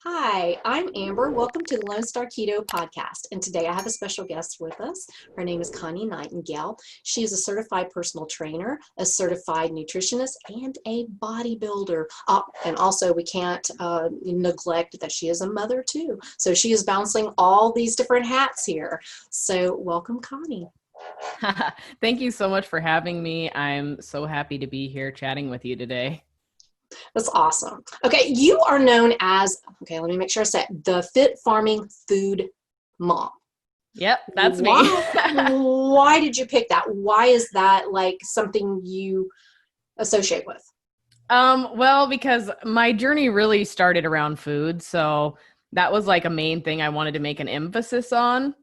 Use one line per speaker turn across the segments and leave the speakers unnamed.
Hi, I'm Amber. Welcome to the Lone Star Keto podcast. And today I have a special guest with us. Her name is Connie Nightingale. She is a certified personal trainer, a certified nutritionist, and a bodybuilder. And also, we can't neglect that she is a mother too. So she is balancing all these different hats here. So welcome, Connie.
Thank you so much for having me. I'm so happy to be here chatting with you today.
That's awesome. Okay, you are known as, okay, let me make sure I said the Fit Farming Food Mom.
Yep, that's me.
Why did you pick that? Why is that like something you associate with?
Well, because my journey really started around food. So that was like a main thing I wanted to make an emphasis on.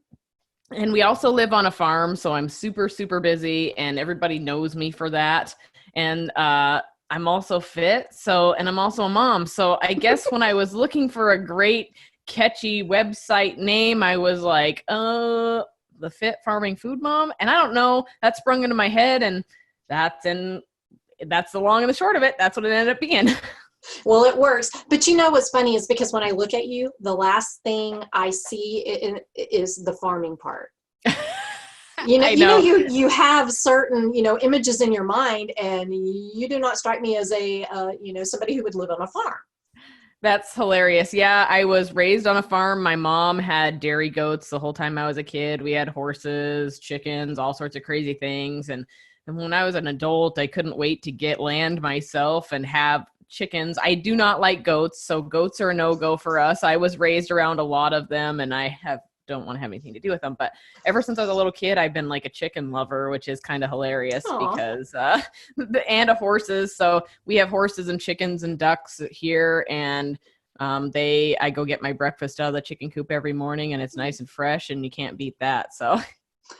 And we also live on a farm, so I'm super, super busy and everybody knows me for that. And I'm also fit, and I'm also a mom. So I guess when I was looking for a great catchy website name, I was like, the Fit Farming Food Mom. And I don't know, that sprung into my head, and that's the long and the short of it. That's what it ended up being.
Well, it works. But you know what's funny is because when I look at you, the last thing I see is the farming part.
I know.
You have certain, images in your mind, and you do not strike me as a, somebody who would live on a farm.
That's hilarious. Yeah, I was raised on a farm. My mom had dairy goats the whole time I was a kid. We had horses, chickens, all sorts of crazy things. And when I was an adult, I couldn't wait to get land myself and have chickens. I do not like goats, so goats are a no-go for us. I was raised around a lot of them, and don't want to have anything to do with them. But ever since I was a little kid, I've been like a chicken lover, which is kind of hilarious.
Aw.
Because and horses. So we have horses and chickens and ducks here, and I go get my breakfast out of the chicken coop every morning, and it's nice and fresh, and you can't beat that. So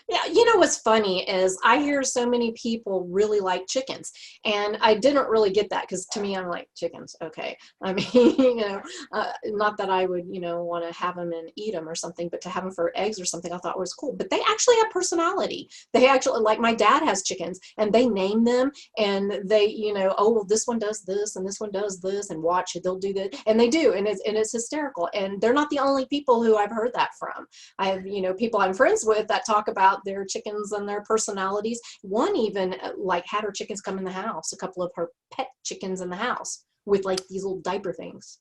Yeah, what's funny is I hear so many people really like chickens, and I didn't really get that because to me, I'm like, chickens, okay. I mean, not that I would, want to have them and eat them or something, but to have them for eggs or something, I thought was cool. But they actually have personality. They actually, like my dad has chickens, and they name them, and they, oh, well, this one does this, and this one does this, and watch it, they'll do that, and they do, and it's hysterical. And they're not the only people who I've heard that from. I have, people I'm friends with that talk about their chickens and their personalities. One even like had her chickens come in the house, a couple of her pet chickens in the house with like these little diaper things.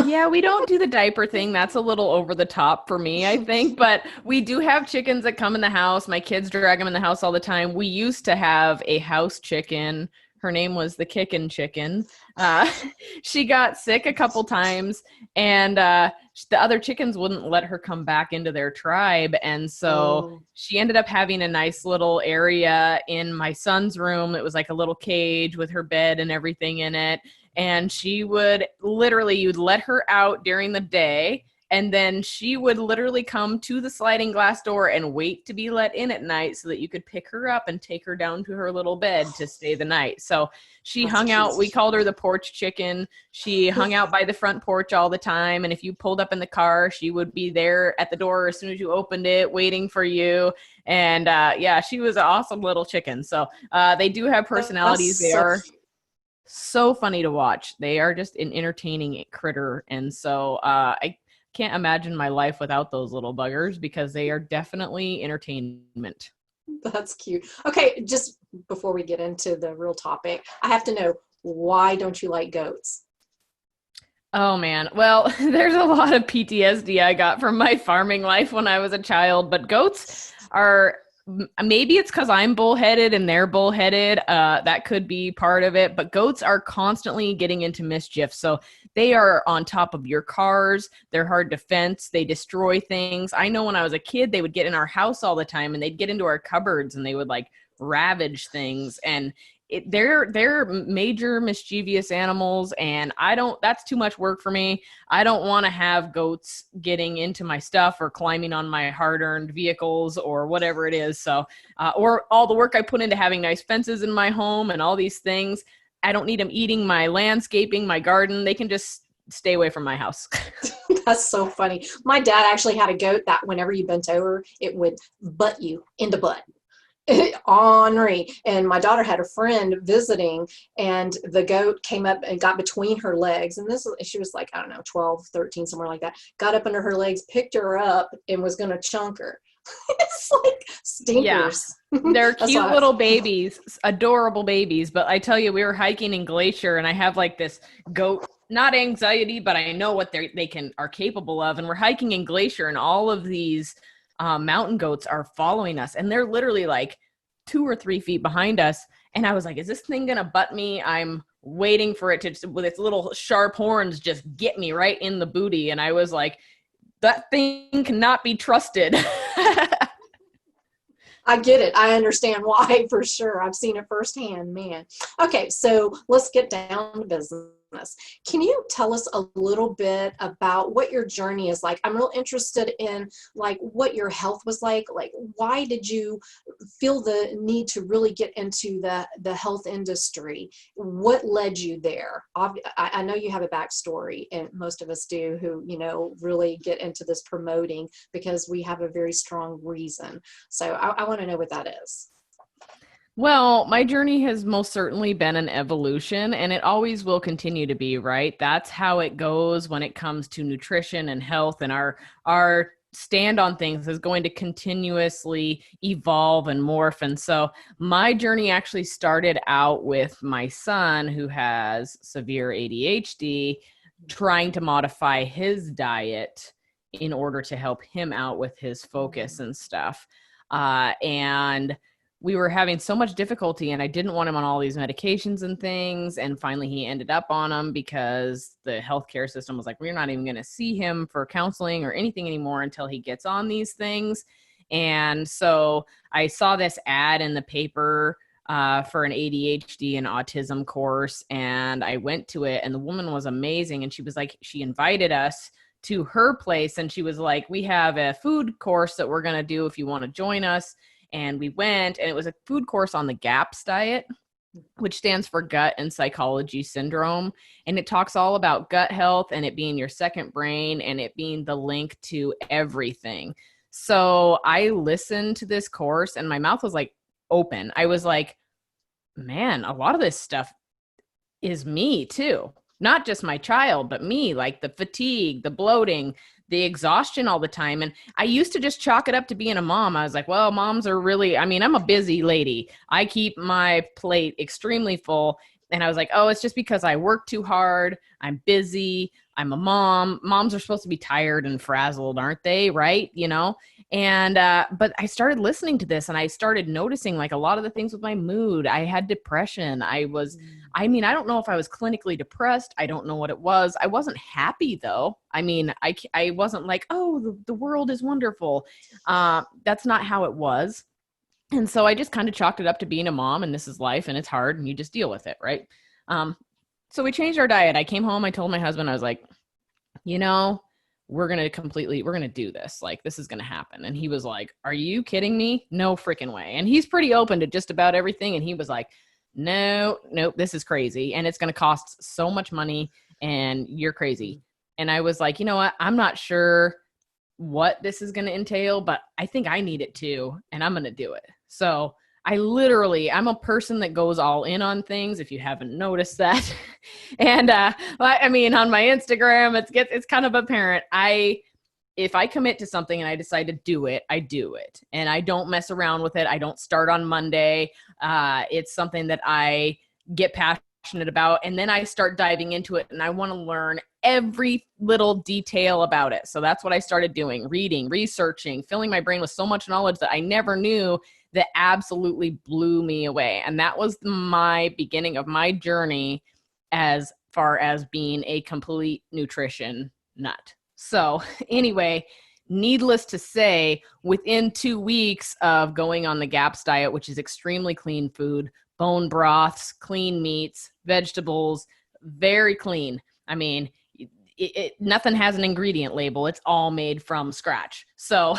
yeah, we don't do the diaper thing. That's a little over the top for me, I think. But we do have chickens that come in the house. My kids drag them in the house all the time. We used to have a house chicken. Her name was the KICKIN chicken. Uh, she got sick a couple times, and the other chickens wouldn't let her come back into their tribe. And so she ended up having a nice little area in my son's room. It was like a little cage with her bed and everything in it. And she would literally, you'd let her out during the day, and then she would literally come to the sliding glass door and wait to be let in at night so that you could pick her up and take her down to her little bed to stay the night. So she hung out. We called her the porch chicken. She hung out by the front porch all the time. And if you pulled up in the car, she would be there at the door as soon as you opened it, waiting for you. And yeah, she was an awesome little chicken. So they do have personalities. They are so funny to watch. They are just an entertaining critter. And so I can't imagine my life without those little buggers because they are definitely entertainment.
That's cute. Okay, just before we get into the real topic, I have to know, why don't you like goats?
Oh man. Well, there's a lot of PTSD I got from my farming life when I was a child, but goats are, maybe it's because I'm bullheaded and they're bullheaded. That could be part of it, but goats are constantly getting into mischief. So they are on top of your cars. They're hard to fence. They destroy things. I know when I was a kid, they would get in our house all the time, and they'd get into our cupboards, and they would like ravage things. And they're major mischievous animals, and that's too much work for me. I don't want to have goats getting into my stuff or climbing on my hard-earned vehicles or whatever it is. So, or all the work I put into having nice fences in my home and all these things. I don't need them eating my landscaping, my garden. They can just stay away from my house.
That's so funny. My dad actually had a goat that whenever you bent over, it would butt you in the butt. Henri. And my daughter had a friend visiting, and the goat came up and got between her legs. And she was like, I don't know, 12, 13, somewhere like that. Got up under her legs, picked her up, and was going to chunk her. It's like stinkers.
Yeah. They're cute little babies, adorable babies. But I tell you, we were hiking in Glacier, and I have like this goat, not anxiety, but I know what are capable of. And we're hiking in Glacier, and all of these mountain goats are following us, and they're literally like 2 or 3 feet behind us. And I was like, is this thing gonna butt me? I'm waiting for it to, with its little sharp horns, just get me right in the booty. And I was like, that thing cannot be trusted.
I get it. I understand why, for sure. I've seen it firsthand, man. Okay, so let's get down to business. Can you tell us a little bit about what your journey is like? I'm real interested in like what your health was like why did you feel the need to really get into the health industry? What led you there? I know you have a backstory, and most of us do, who, you know, really get into this promoting because we have a very strong reason. So I want to know what that is.
Well, my journey has most certainly been an evolution, and it always will continue to be, right? That's how it goes when it comes to nutrition and health, and our stand on things is going to continuously evolve and morph. And so my journey actually started out with my son, who has severe ADHD, trying to modify his diet in order to help him out with his focus and stuff. And we were having so much difficulty, and I didn't want him on all these medications and things. And finally he ended up on them because the healthcare system was like, we're not even going to see him for counseling or anything anymore until he gets on these things. And so I saw this ad in the paper for an ADHD and autism course, and I went to it, and the woman was amazing. And she was like, she invited us to her place, and she was like, we have a food course that we're going to do if you want to join us. And we went, and it was a food course on the GAPS diet, which stands for Gut and Psychology Syndrome. And it talks all about gut health and it being your second brain and it being the link to everything. So I listened to this course and my mouth was like open. I was like, man, a lot of this stuff is me too. Not just my child, but me, like the fatigue, the bloating, the exhaustion all the time. And I used to just chalk it up to being a mom. I was like, well, moms are really, I mean, I'm a busy lady. I keep my plate extremely full. And I was like, oh, it's just because I work too hard. I'm busy. I'm a mom. Moms are supposed to be tired and frazzled, aren't they? Right? You know? And, but I started listening to this and I started noticing like a lot of the things with my mood. I had depression. I don't know if I was clinically depressed. I don't know what it was. I wasn't happy though. I mean, I wasn't like, oh, the world is wonderful. That's not how it was. And so I just kind of chalked it up to being a mom, and this is life and it's hard and you just deal with it. Right. So we changed our diet. I came home, I told my husband, I was like, you know, we're going to do this. Like, this is going to happen. And he was like, are you kidding me? No freaking way. And he's pretty open to just about everything. And he was like, no, this is crazy. And it's going to cost so much money and you're crazy. And I was like, you know what? I'm not sure what this is going to entail, but I think I need it too. And I'm going to do it. So I'm a person that goes all in on things, if you haven't noticed that. And I mean, on my Instagram, it's kind of apparent. If I commit to something and I decide to do it, I do it. And I don't mess around with it. I don't start on Monday. It's something that I get passionate about. And then I start diving into it and I want to learn every little detail about it. So that's what I started doing, reading, researching, filling my brain with so much knowledge that I never knew, that absolutely blew me away. And that was my beginning of my journey as far as being a complete nutrition nut. So anyway, needless to say, within 2 weeks of going on the GAPS diet, which is extremely clean food, bone broths, clean meats, vegetables, very clean. I mean, nothing has an ingredient label. It's all made from scratch. So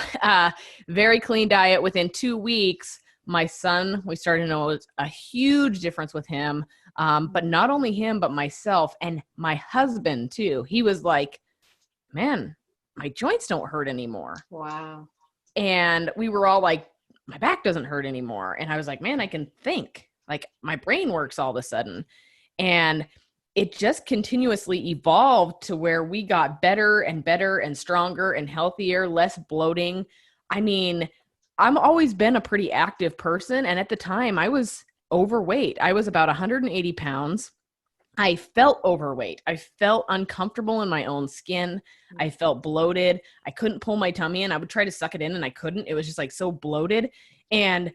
very clean diet. Within 2 weeks, my son, we started to notice a huge difference with him. But not only him, but myself and my husband too. He was like, man, my joints don't hurt anymore.
Wow.
And we were all like, my back doesn't hurt anymore. And I was like, man, I can think, like my brain works all of a sudden. And it just continuously evolved to where we got better and better and stronger and healthier, less bloating. I mean, I've always been a pretty active person. And at the time I was overweight. I was about 180 pounds. I felt overweight. I felt uncomfortable in my own skin. I felt bloated. I couldn't pull my tummy in. I would try to suck it in and I couldn't. It was just like so bloated. And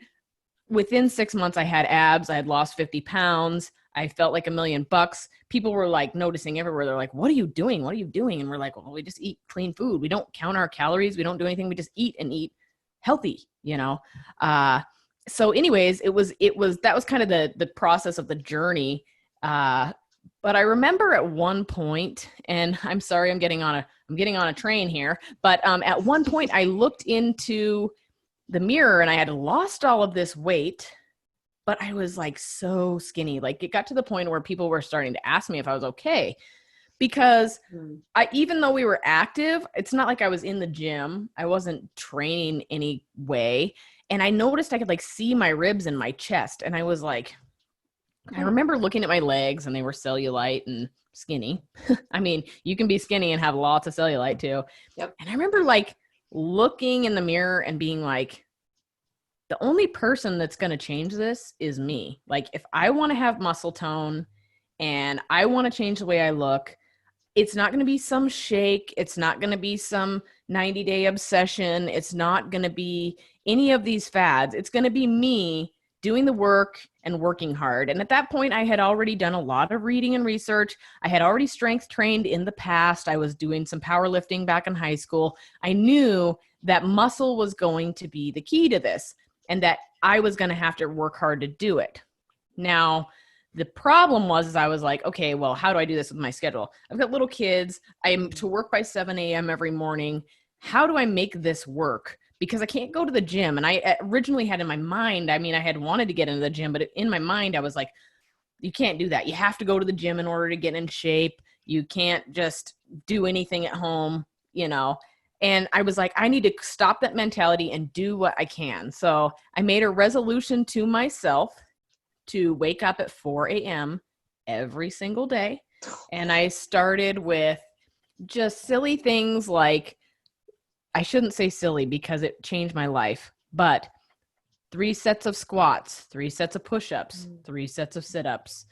within 6 months, I had abs. I had lost 50 pounds. I felt like $1,000,000. People were like noticing everywhere. They're like, what are you doing? What are you doing? And we're like, well, we just eat clean food. We don't count our calories. We don't do anything. We just eat and eat healthy, you know? So anyways, that was kind of the process of the journey. But I remember at one point, and I'm sorry, I'm getting on a train here, but at one point I looked into the mirror and I had lost all of this weight, but I was like so skinny. Like it got to the point where people were starting to ask me if I was okay, because even though we were active, it's not like I was in the gym. I wasn't training any way. And I noticed I could like see my ribs in my chest. And I was like, I remember looking at my legs and they were cellulite and skinny. I mean, you can be skinny and have lots of cellulite too.
Yep.
And I remember like looking in the mirror and being like, the only person that's going to change this is me. Like if I want to have muscle tone and I want to change the way I look, it's not going to be some shake. It's not going to be some 90-day obsession. It's not going to be any of these fads. It's going to be me doing the work and working hard. And at that point, I had already done a lot of reading and research. I had already strength trained in the past. I was doing some powerlifting back in high school. I knew that muscle was going to be the key to this and that I was going to have to work hard to do it. Now, the problem was I was like, okay, well, how do I do this with my schedule? I've got little kids. I'm to work by 7 a.m. every morning. How do I make this work? Because I can't go to the gym. And I originally had in my mind, I mean, I had wanted to get into the gym, but in my mind, I was like, you can't do that. You have to go to the gym in order to get in shape. You can't just do anything at home, you know? And I was like, I need to stop that mentality and do what I can. So I made a resolution to myself to wake up at 4 a.m. every single day. And I started with just silly things like, I shouldn't say silly because it changed my life, but 3 sets of squats, 3 sets of push-ups, 3 sets of sit-ups.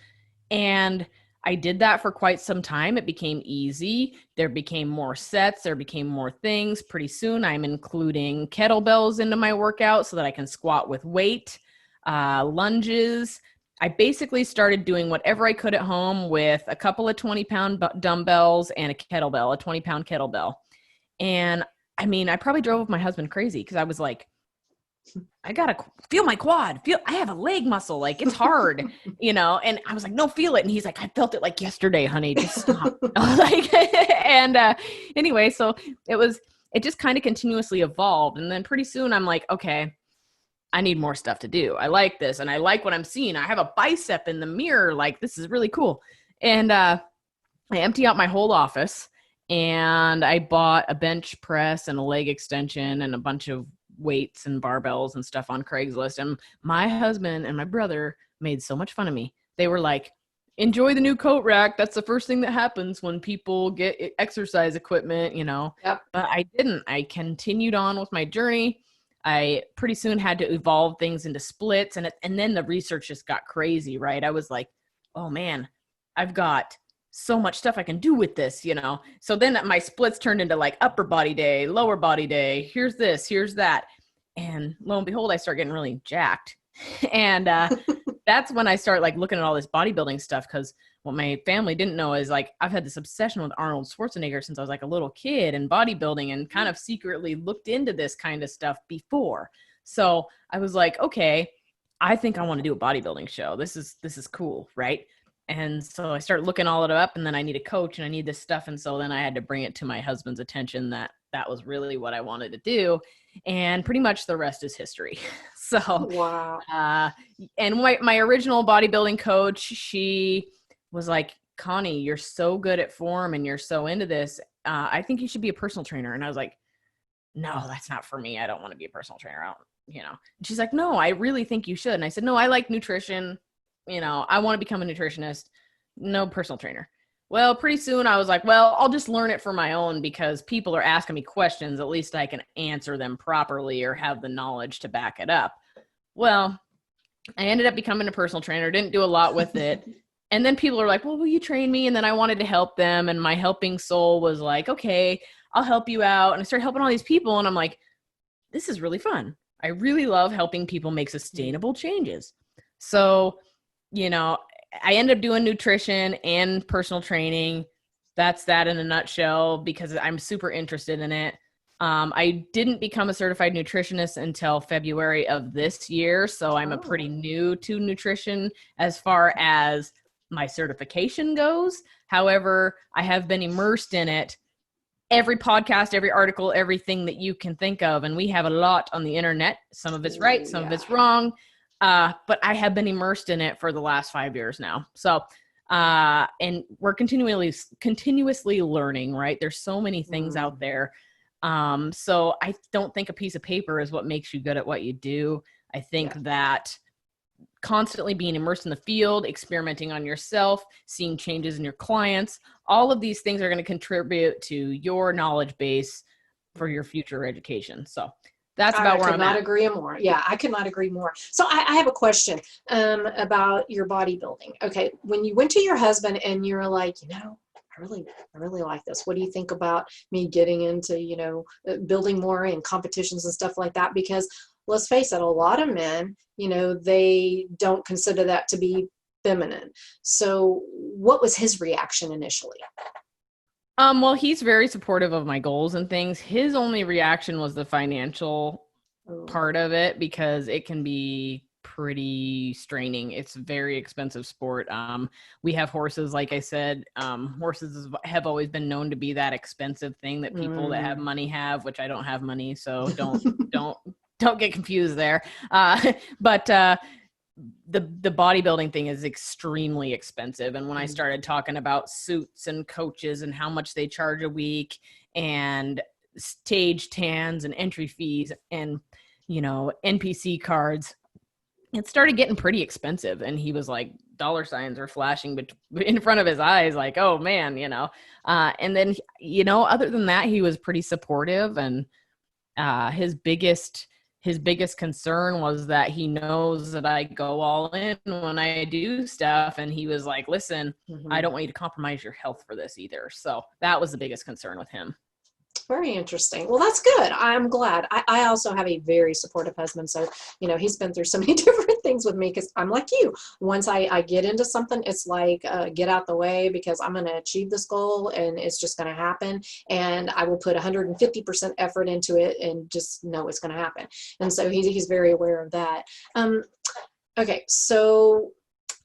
And I did that for quite some time. It became easy. There became more sets. There became more things. Pretty soon I'm including kettlebells into my workout so that I can squat with weight, lunges. I basically started doing whatever I could at home with a couple of 20-pound dumbbells and a kettlebell, a 20-pound kettlebell. And I mean, I probably drove my husband crazy because I was like, I got to feel my quad. I have a leg muscle. Like it's hard, you know? And I was like, no, feel it. And he's like, I felt it like yesterday, honey, just stop. Like, and anyway, so it just kind of continuously evolved. And then pretty soon I'm like, okay, I need more stuff to do. I like this. And I like what I'm seeing. I have a bicep in the mirror. Like this is really cool. And I empty out my whole office and I bought a bench press and a leg extension and a bunch of weights and barbells and stuff on Craigslist. And my husband and my brother made so much fun of me. They were like, enjoy the new coat rack. That's the first thing that happens when people get exercise equipment, you know.
Yep.
But I didn't. I continued on with my journey. I pretty soon had to evolve things into splits. And then the research just got crazy, right? I was like, oh man, I've got so much stuff I can do with this, you know? So then my splits turned into like upper body day, lower body day. Here's this, here's that. And lo and behold, I start getting really jacked. And that's when I start like looking at all this bodybuilding stuff. Cause what my family didn't know is like, I've had this obsession with Arnold Schwarzenegger since I was like a little kid and bodybuilding and kind of secretly looked into this kind of stuff before. So I was like, okay, I think I want to do a bodybuilding show. This is cool. Right. And so I started looking all it up and then I need a coach and I need this stuff. And so then I had to bring it to my husband's attention that was really what I wanted to do. And pretty much the rest is history. So,
wow.
And my original bodybuilding coach, she was like, Connie, you're so good at form and you're so into this. I think you should be a personal trainer. And I was like, no, that's not for me. I don't want to be a personal trainer. And she's like, no, I really think you should. And I said, no, I like nutrition. I want to become a nutritionist, no personal trainer. Well, pretty soon I was like, well, I'll just learn it for my own because people are asking me questions. At least I can answer them properly or have the knowledge to back it up. Well, I ended up becoming a personal trainer, didn't do a lot with it. And then people are like, well, will you train me? And then I wanted to help them. And my helping soul was like, okay, I'll help you out. And I started helping all these people. And I'm like, this is really fun. I really love helping people make sustainable changes. So, I ended up doing nutrition and personal training. That's that in a nutshell because I'm super interested in it. I didn't become a certified nutritionist until February of this year. So I'm a pretty new to nutrition as far as my certification goes. However, I have been immersed in it. Every podcast, every article, everything that you can think of. And we have a lot on the internet. Some of it's right, some of it's wrong. But I have been immersed in it for the last 5 years now. So, and we're continuously learning, right? There's so many things out there. So I don't think a piece of paper is what makes you good at what you do. I think that constantly being immersed in the field, experimenting on yourself, seeing changes in your clients, all of these things are going to contribute to your knowledge base for your future education. So that's about where I'm at.
I could not agree more. Yeah, I could not agree more. So I have a question about your bodybuilding. Okay, when you went to your husband and you're like, I really like this. What do you think about me getting into, building more in competitions and stuff like that? Because let's face it, a lot of men, they don't consider that to be feminine. So what was his reaction initially?
Well, he's very supportive of my goals and things. His only reaction was the financial part of it because it can be pretty straining. It's a very expensive sport. We have horses, like I said, horses have always been known to be that expensive thing that people that have money have, which I don't have money. So don't get confused there. But the bodybuilding thing is extremely expensive. And when I started talking about suits and coaches and how much they charge a week and stage tans and entry fees and, NPC cards, it started getting pretty expensive. And he was like, dollar signs are flashing in front of his eyes, like, oh man, and then, other than that, he was pretty supportive. And his biggest concern was that he knows that I go all in when I do stuff. And he was like, listen, I don't want you to compromise your health for this either. So that was the biggest concern with him.
Very interesting. Well, that's good. I'm glad. I also have a very supportive husband. So, he's been through so many different things with me because I'm like you. Once I get into something, it's like, get out the way because I'm going to achieve this goal and it's just going to happen. And I will put 150% effort into it and just know it's going to happen. And so he's very aware of that. Okay. So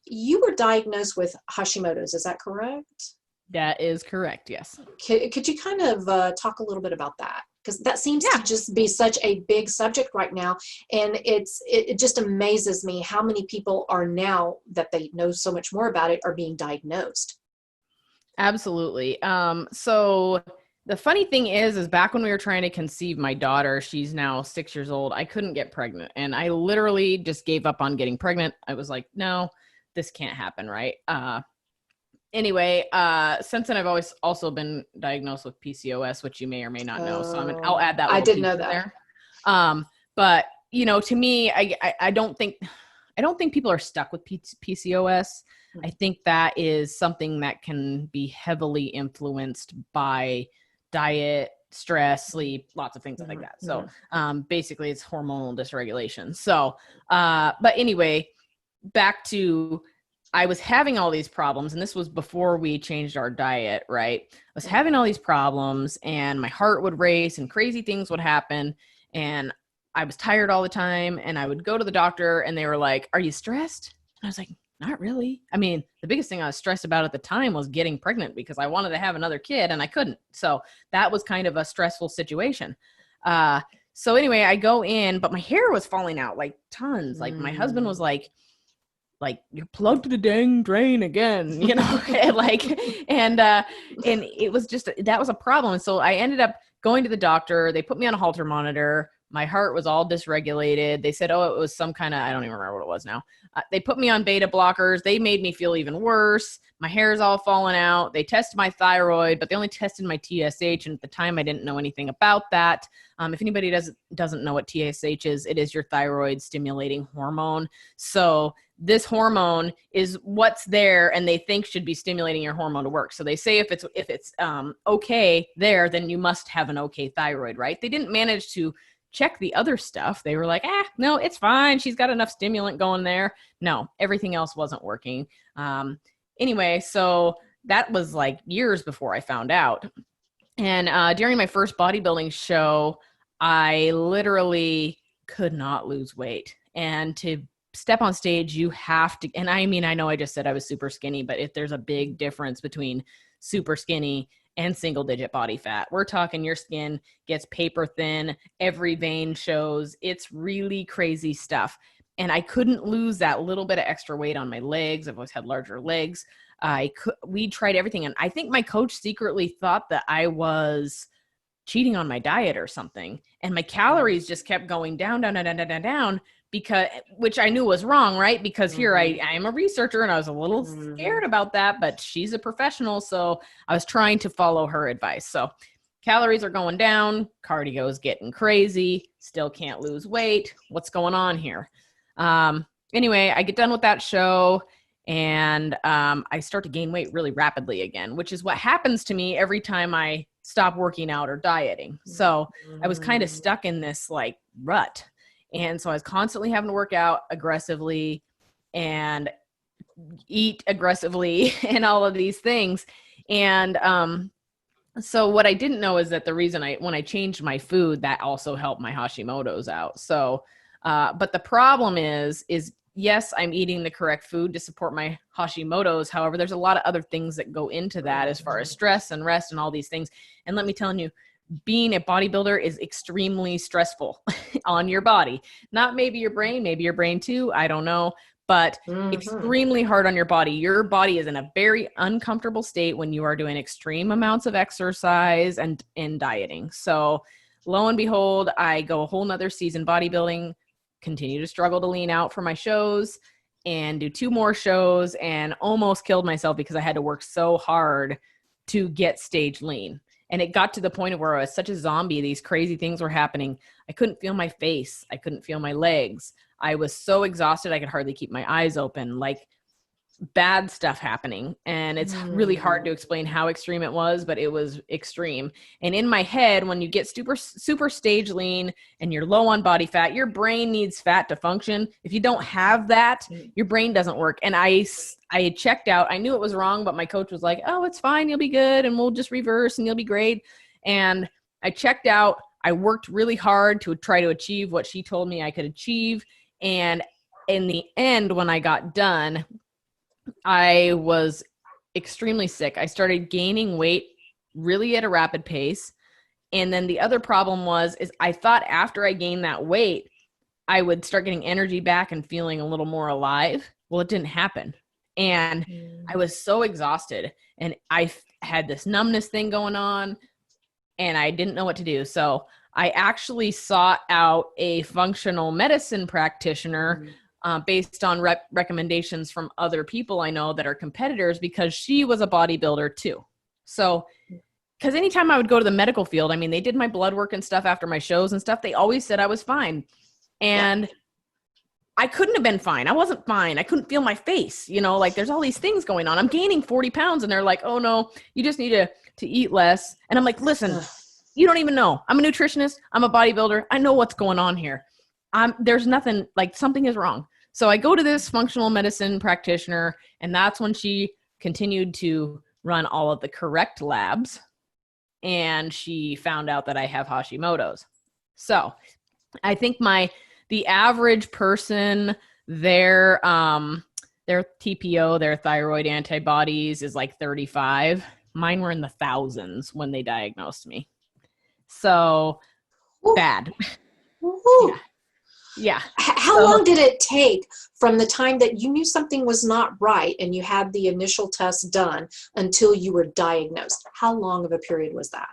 you were diagnosed with Hashimoto's. Is that correct?
That is correct. Yes.
Could you kind of talk a little bit about that? Because that seems to just be such a big subject right now. And it just amazes me how many people are now that they know so much more about it are being diagnosed.
Absolutely. So the funny thing is back when we were trying to conceive my daughter, she's now 6 years old, I couldn't get pregnant. And I literally just gave up on getting pregnant. I was like, no, this can't happen. Right. Anyway, since then I've always also been diagnosed with PCOS, which you may or may not know. So I'll add that.
I didn't know that.
There. But to me, I don't think people are stuck with PCOS. I think that is something that can be heavily influenced by diet, stress, sleep, lots of things like that. So basically it's hormonal dysregulation. So, but anyway, back to, I was having all these problems, and this was before we changed our diet, right? I was having all these problems and my heart would race and crazy things would happen. And I was tired all the time, and I would go to the doctor and they were like, are you stressed? And I was like, not really. I mean, the biggest thing I was stressed about at the time was getting pregnant because I wanted to have another kid and I couldn't. So that was kind of a stressful situation. So anyway, I go in, but my hair was falling out like tons. Like my husband was like, you're plugged to the dang drain again, and it was just, that was a problem. So I ended up going to the doctor. They put me on a Holter monitor. My heart was all dysregulated. They said, oh, it was some kind of, I don't even remember what it was now. They put me on beta blockers. They made me feel even worse. My hair's all falling out. They tested my thyroid, but they only tested my TSH. And at the time, I didn't know anything about that. If anybody doesn't know what TSH is, it is your thyroid stimulating hormone. So this hormone is what's there and they think should be stimulating your hormone to work. So they say if it's okay there, then you must have an okay thyroid, right? They didn't manage to check the other stuff. They were like, no, it's fine. She's got enough stimulant going there. No, everything else wasn't working. Anyway, so that was like years before I found out. And during my first bodybuilding show, I literally could not lose weight. And to step on stage, you have to, and I mean, I know I just said I was super skinny, but if there's a big difference between super skinny and single digit body fat, we're talking your skin gets paper thin, every vein shows. It's really crazy stuff. And I couldn't lose that little bit of extra weight on my legs. I've always had larger legs. We tried everything. And I think my coach secretly thought that I was cheating on my diet or something. And my calories just kept going down, because, which I knew was wrong, right? Because here I am a researcher and I was a little scared about that, but she's a professional. So I was trying to follow her advice. So calories are going down, cardio is getting crazy, still can't lose weight. What's going on here? Anyway, I get done with that show and I start to gain weight really rapidly again, which is what happens to me every time I stop working out or dieting. So I was kind of stuck in this like rut. And so I was constantly having to work out aggressively and eat aggressively and all of these things. And so what I didn't know is that the reason when I changed my food, that also helped my Hashimoto's out. So, but the problem is yes, I'm eating the correct food to support my Hashimoto's. However, there's a lot of other things that go into that as far as stress and rest and all these things. And let me tell you, being a bodybuilder is extremely stressful on your body. Not maybe your brain too. I don't know, but extremely hard on your body. Your body is in a very uncomfortable state when you are doing extreme amounts of exercise and dieting. So lo and behold, I go a whole nother season bodybuilding, continue to struggle to lean out for my shows and do 2 more shows and almost killed myself because I had to work so hard to get stage lean. And it got to the point where I was such a zombie. These crazy things were happening. I couldn't feel my face. I couldn't feel my legs. I was so exhausted. I could hardly keep my eyes open, like bad stuff happening. And it's really hard to explain how extreme it was, but it was extreme. And in my head, when you get super stage lean and you're low on body fat, your brain needs fat to function. If you don't have that, your brain doesn't work. And I had checked out. I knew it was wrong, but my coach was like, oh, it's fine. You'll be good. And we'll just reverse and you'll be great. And I checked out. I worked really hard to try to achieve what she told me I could achieve. And in the end, when I got done, I was extremely sick. I started gaining weight really at a rapid pace. And then the other problem is I thought after I gained that weight, I would start getting energy back and feeling a little more alive. Well, it didn't happen. And I was so exhausted and I had this numbness thing going on and I didn't know what to do. So I actually sought out a functional medicine practitioner based on recommendations from other people I know that are competitors, because she was a bodybuilder too. So, because anytime I would go to the medical field, I mean, they did my blood work and stuff after my shows and stuff. They always said I was fine. And I couldn't have been fine. I wasn't fine. I couldn't feel my face. You know, like there's all these things going on. I'm gaining 40 pounds and they're like, oh no, you just need to eat less. And I'm like, listen, you don't even know. I'm a nutritionist. I'm a bodybuilder. I know what's going on here. There's nothing, like something is wrong. So I go to this functional medicine practitioner, and that's when she continued to run all of the correct labs, and she found out that I have Hashimoto's. So I think the average person, their TPO, their thyroid antibodies, is like 35. Mine were in the thousands when they diagnosed me. So bad. Yeah. Yeah.
How long did it take from the time that you knew something was not right and you had the initial test done until you were diagnosed? How long of a period was that?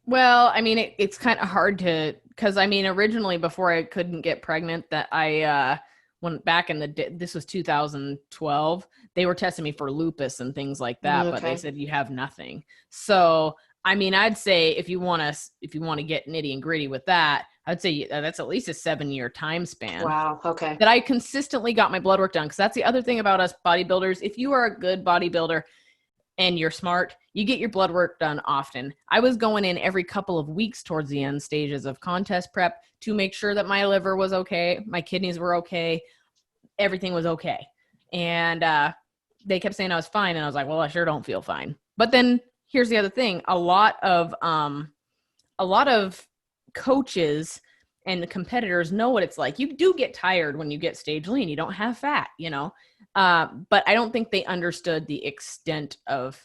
Well, I mean, it's kind of hard to, because I mean, originally before I couldn't get pregnant, that I went back in this was 2012, they were testing me for lupus and things like that, but they
Okay.
said you have nothing. So, I mean, I'd say if you want to get nitty and gritty with that, I'd say that's at least a 7-year time span
Wow. Okay.
that I consistently got my blood work done. Because that's the other thing about us bodybuilders. If you are a good bodybuilder and you're smart, you get your blood work done often. I was going in every couple of weeks towards the end stages of contest prep to make sure that my liver was okay, my kidneys were okay, everything was okay. And they kept saying I was fine, and I was like, well, I sure don't feel fine. But then here's the other thing: a lot of coaches and the competitors know what it's like. You do get tired when you get stage lean. You don't have fat, but I don't think they understood the extent of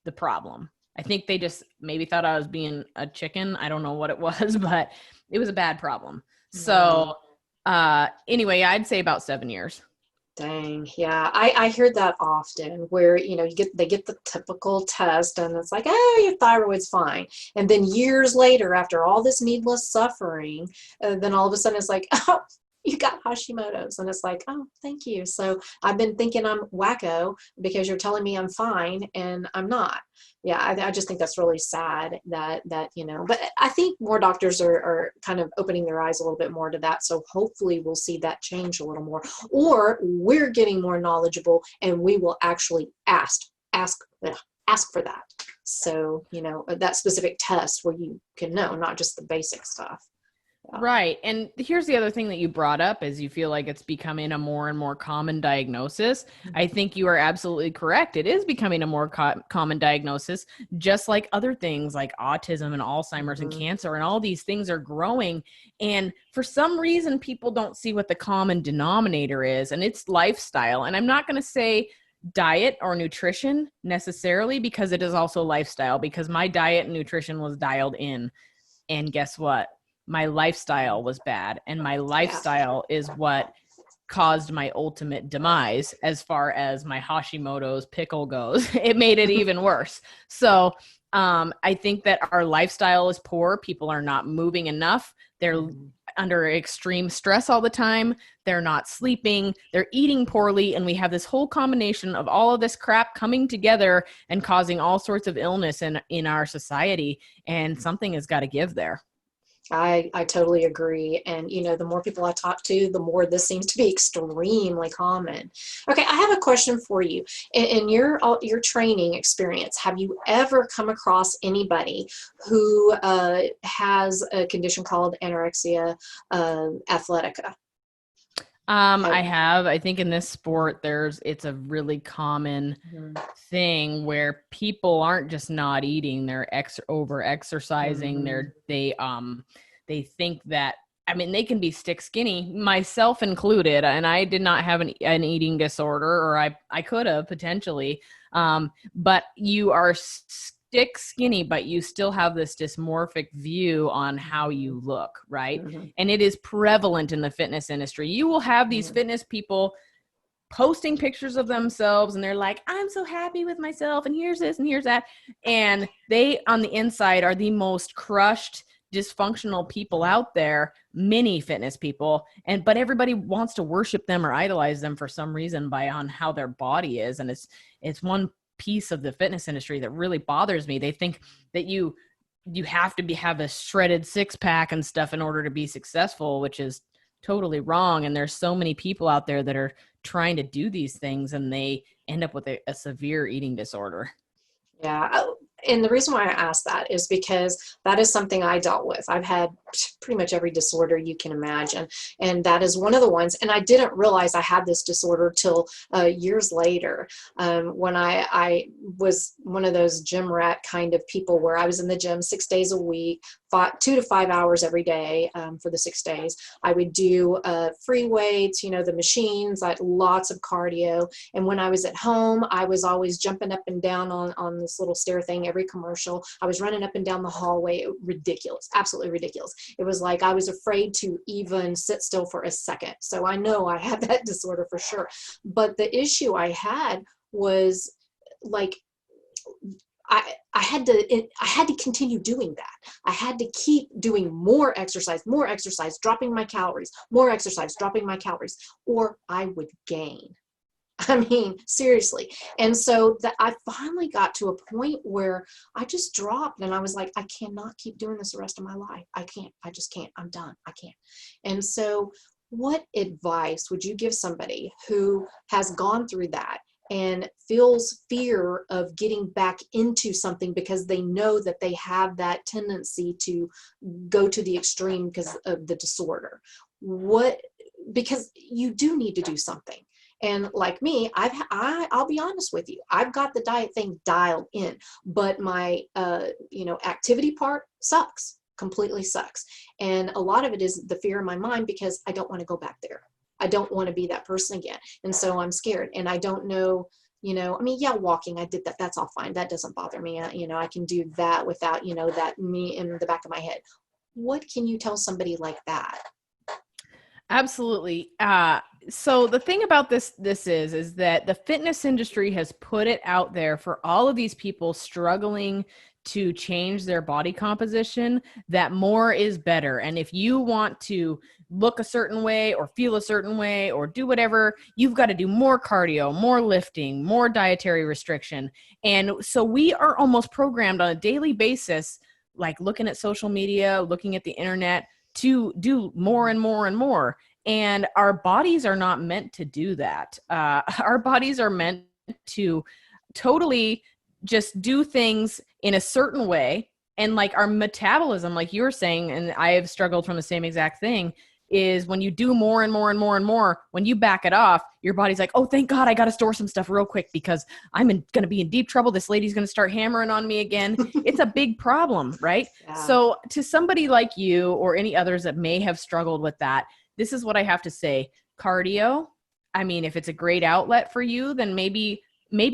the problem. I think they just maybe thought I was being a chicken. I don't know what it was, but it was a bad problem. So anyway, I'd say about 7 years.
Dang. Yeah. I hear that often where, they get the typical test and it's like, oh, your thyroid's fine. And then years later, after all this needless suffering, then all of a sudden it's like, oh, you got Hashimoto's. And it's like, oh, thank you. So I've been thinking I'm wacko because you're telling me I'm fine and I'm not. Yeah, I just think that's really sad that, but I think more doctors are kind of opening their eyes a little bit more to that. So hopefully we'll see that change a little more, or we're getting more knowledgeable and we will actually ask for that. So, that specific test where you can know, not just the basic stuff.
Right. And here's the other thing that you brought up is you feel like it's becoming a more and more common diagnosis. I think you are absolutely correct. It is becoming a more common diagnosis, just like other things like autism and Alzheimer's and cancer, and all these things are growing. And for some reason, people don't see what the common denominator is, and it's lifestyle. And I'm not going to say diet or nutrition necessarily, because it is also lifestyle, because my diet and nutrition was dialed in. And guess what? My lifestyle was bad, and my lifestyle is what caused my ultimate demise as far as my Hashimoto's pickle goes. It made it even worse. So I think that our lifestyle is poor. People are not moving enough. They're under extreme stress all the time. They're not sleeping. They're eating poorly. And we have this whole combination of all of this crap coming together and causing all sorts of illness in our society. And something has got to give there.
I totally agree. And, the more people I talk to, the more this seems to be extremely common. Okay, I have a question for you. In your training experience, have you ever come across anybody who has a condition called anorexia athletica?
I have. I think in this sport, it's a really common thing where people aren't just not eating; they're over exercising. They think that. I mean, they can be stick skinny, myself included, and I did not have an eating disorder, or I could have potentially. But you are stick skinny, but you still have this dysmorphic view on how you look, right? And it is prevalent in the fitness industry. You will have these fitness people posting pictures of themselves, and they're like, I'm so happy with myself, and here's this and here's that. And they, on the inside, are the most crushed, dysfunctional people out there, many fitness people. But everybody wants to worship them or idolize them for some reason on how their body is. And it's one piece of the fitness industry that really bothers me. They think that you have to have a shredded six pack and stuff in order to be successful, which is totally wrong. And there's so many people out there that are trying to do these things, and they end up with a severe eating disorder.
Yeah. And the reason why I asked that is because that is something I dealt with. I've had pretty much every disorder you can imagine. And that is one of the ones. And I didn't realize I had this disorder till years later, when I was one of those gym rat kind of people where I was in the gym 6 days a week, 2 to 5 hours every day for the 6 days. I would do free weights, the machines, like lots of cardio. And when I was at home, I was always jumping up and down on this little stair thing every commercial. I was running up and down the hallway. Ridiculous, absolutely ridiculous. It was like I was afraid to even sit still for a second. So I know I had that disorder for sure. But the issue I had was like, I had to continue doing that. I had to keep doing more exercise, dropping my calories, more exercise, dropping my calories, or I would gain. I mean, seriously. And so that I finally got to a point where I just dropped and I was like, I cannot keep doing this the rest of my life. I can't, I just can't, I'm done. I can't. And so what advice would you give somebody who has gone through that and feels fear of getting back into something because they know that they have that tendency to go to the extreme because of the disorder? Because you do need to do something. And like me, I'll be honest with you, I've got the diet thing dialed in, but my, activity part sucks, completely sucks. And a lot of it is the fear in my mind because I don't want to go back there. I don't want to be that person again. And so I'm scared and I don't know, walking, I did that. That's all fine. That doesn't bother me. I can do that without, that me in the back of my head. What can you tell somebody like that?
Absolutely. So the thing about this is that the fitness industry has put it out there for all of these people struggling to change their body composition, that more is better. And if you want to look a certain way or feel a certain way or do whatever, you've got to do more cardio, more lifting, more dietary restriction. And so we are almost programmed on a daily basis, like looking at social media, looking at the internet, to do more and more and more. And our bodies are not meant to do that. Our bodies are meant to totally just do things in a certain way. And like our metabolism, like you were saying, and I have struggled from the same exact thing, is when you do more and more and more and more, when you back it off, your body's like, oh, thank God, I got to store some stuff real quick because I'm going to be in deep trouble. This lady's going to start hammering on me again. It's a big problem, right? Yeah. So to somebody like you or any others that may have struggled with that, this is what I have to say. Cardio, I mean, if it's a great outlet for you, then maybe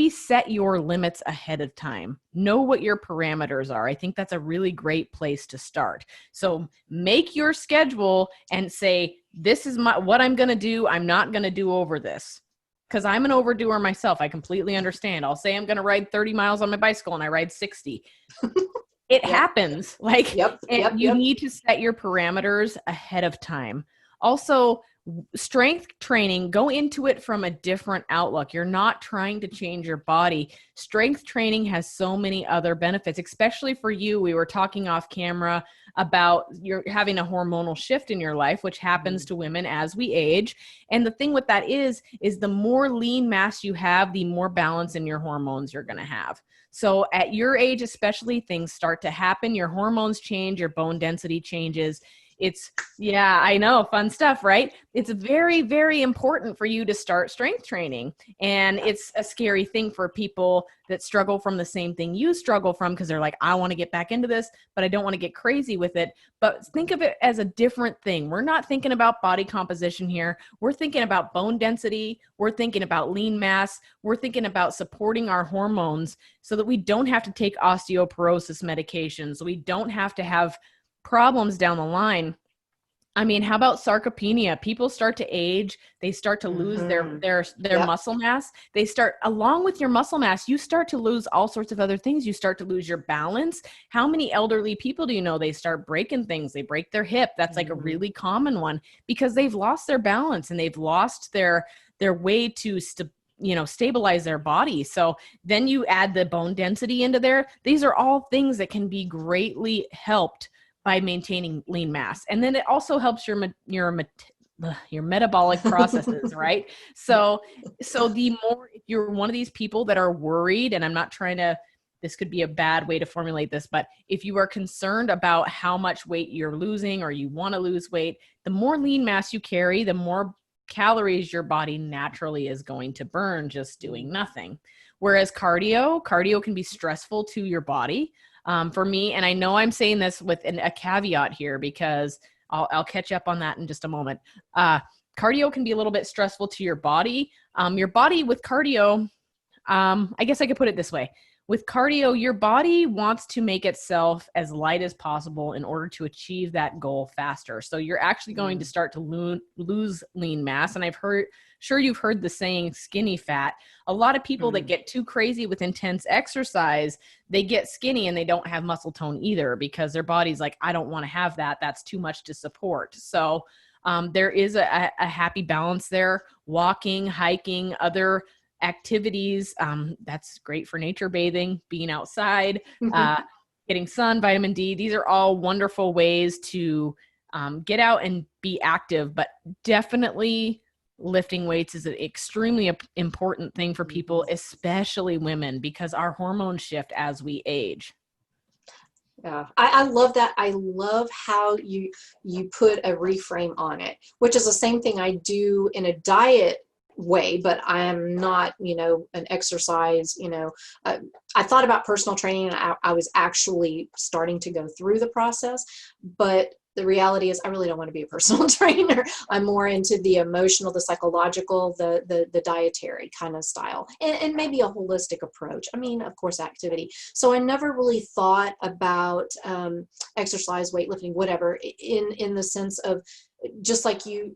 set your limits ahead of time. Know what your parameters are. I think that's a really great place to start. So make your schedule and say, this is what I'm going to do. I'm not going to do over this because I'm an overdoer myself. I completely understand. I'll say I'm going to ride 30 miles on my bicycle and I ride 60. It happens. You need to set your parameters ahead of time. Also, strength training, go into it from a different outlook. You're not trying to change your body. Strength training has so many other benefits, especially for you. We were talking off camera about you're having a hormonal shift in your life, which happens to women as we age. And the thing with that is the more lean mass you have, the more balance in your hormones you're going to have. So at your age, especially, things start to happen. Your hormones change, your bone density changes. I know, fun stuff, right? It's very, very important for you to start strength training. And it's a scary thing for people that struggle from the same thing you struggle from because they're like, I want to get back into this, but I don't want to get crazy with it. But think of it as a different thing. We're not thinking about body composition here. We're thinking about bone density. We're thinking about lean mass. We're thinking about supporting our hormones so that we don't have to take osteoporosis medications. So we don't have to have problems down the line. I mean, how about sarcopenia? People start to age. They start to lose their muscle mass. They start, along with your muscle mass, you start to lose all sorts of other things. You start to lose your balance. How many elderly people do you know? They start breaking things. They break their hip. That's like a really common one because they've lost their balance and they've lost their way to stabilize their body. So then you add the bone density into there. These are all things that can be greatly helped by maintaining lean mass. And then it also helps your metabolic processes, right? So the more, if you're one of these people that are worried, and I'm not trying to, this could be a bad way to formulate this, but if you are concerned about how much weight you're losing or you want to lose weight, the more lean mass you carry, the more calories your body naturally is going to burn just doing nothing. Whereas cardio can be stressful to your body. For me, and I know I'm saying this with a caveat here because I'll catch up on that in just a moment. Cardio can be a little bit stressful to your body. Your body with cardio, I guess I could put it this way. With cardio, your body wants to make itself as light as possible in order to achieve that goal faster. So you're actually going to start to lose lean mass. And I've sure you've heard the saying skinny fat. A lot of people that get too crazy with intense exercise, they get skinny and they don't have muscle tone either because their body's like, I don't want to have that. That's too much to support. So there is a happy balance there. Walking, hiking, other activities. That's great for nature bathing, being outside, getting sun, vitamin D. These are all wonderful ways to get out and be active, but definitely lifting weights is an extremely important thing for people, especially women, because our hormones shift as we age.
Yeah, I love that. I love how you put a reframe on it, which is the same thing I do in a diet way, but I am not, an exercise, I thought about personal training and I was actually starting to go through the process, but the reality is I really don't want to be a personal trainer. I'm more into the emotional, the psychological, the dietary kind of style, and maybe a holistic approach. I mean, of course, activity. So I never really thought about exercise, weightlifting, whatever, in the sense of just like you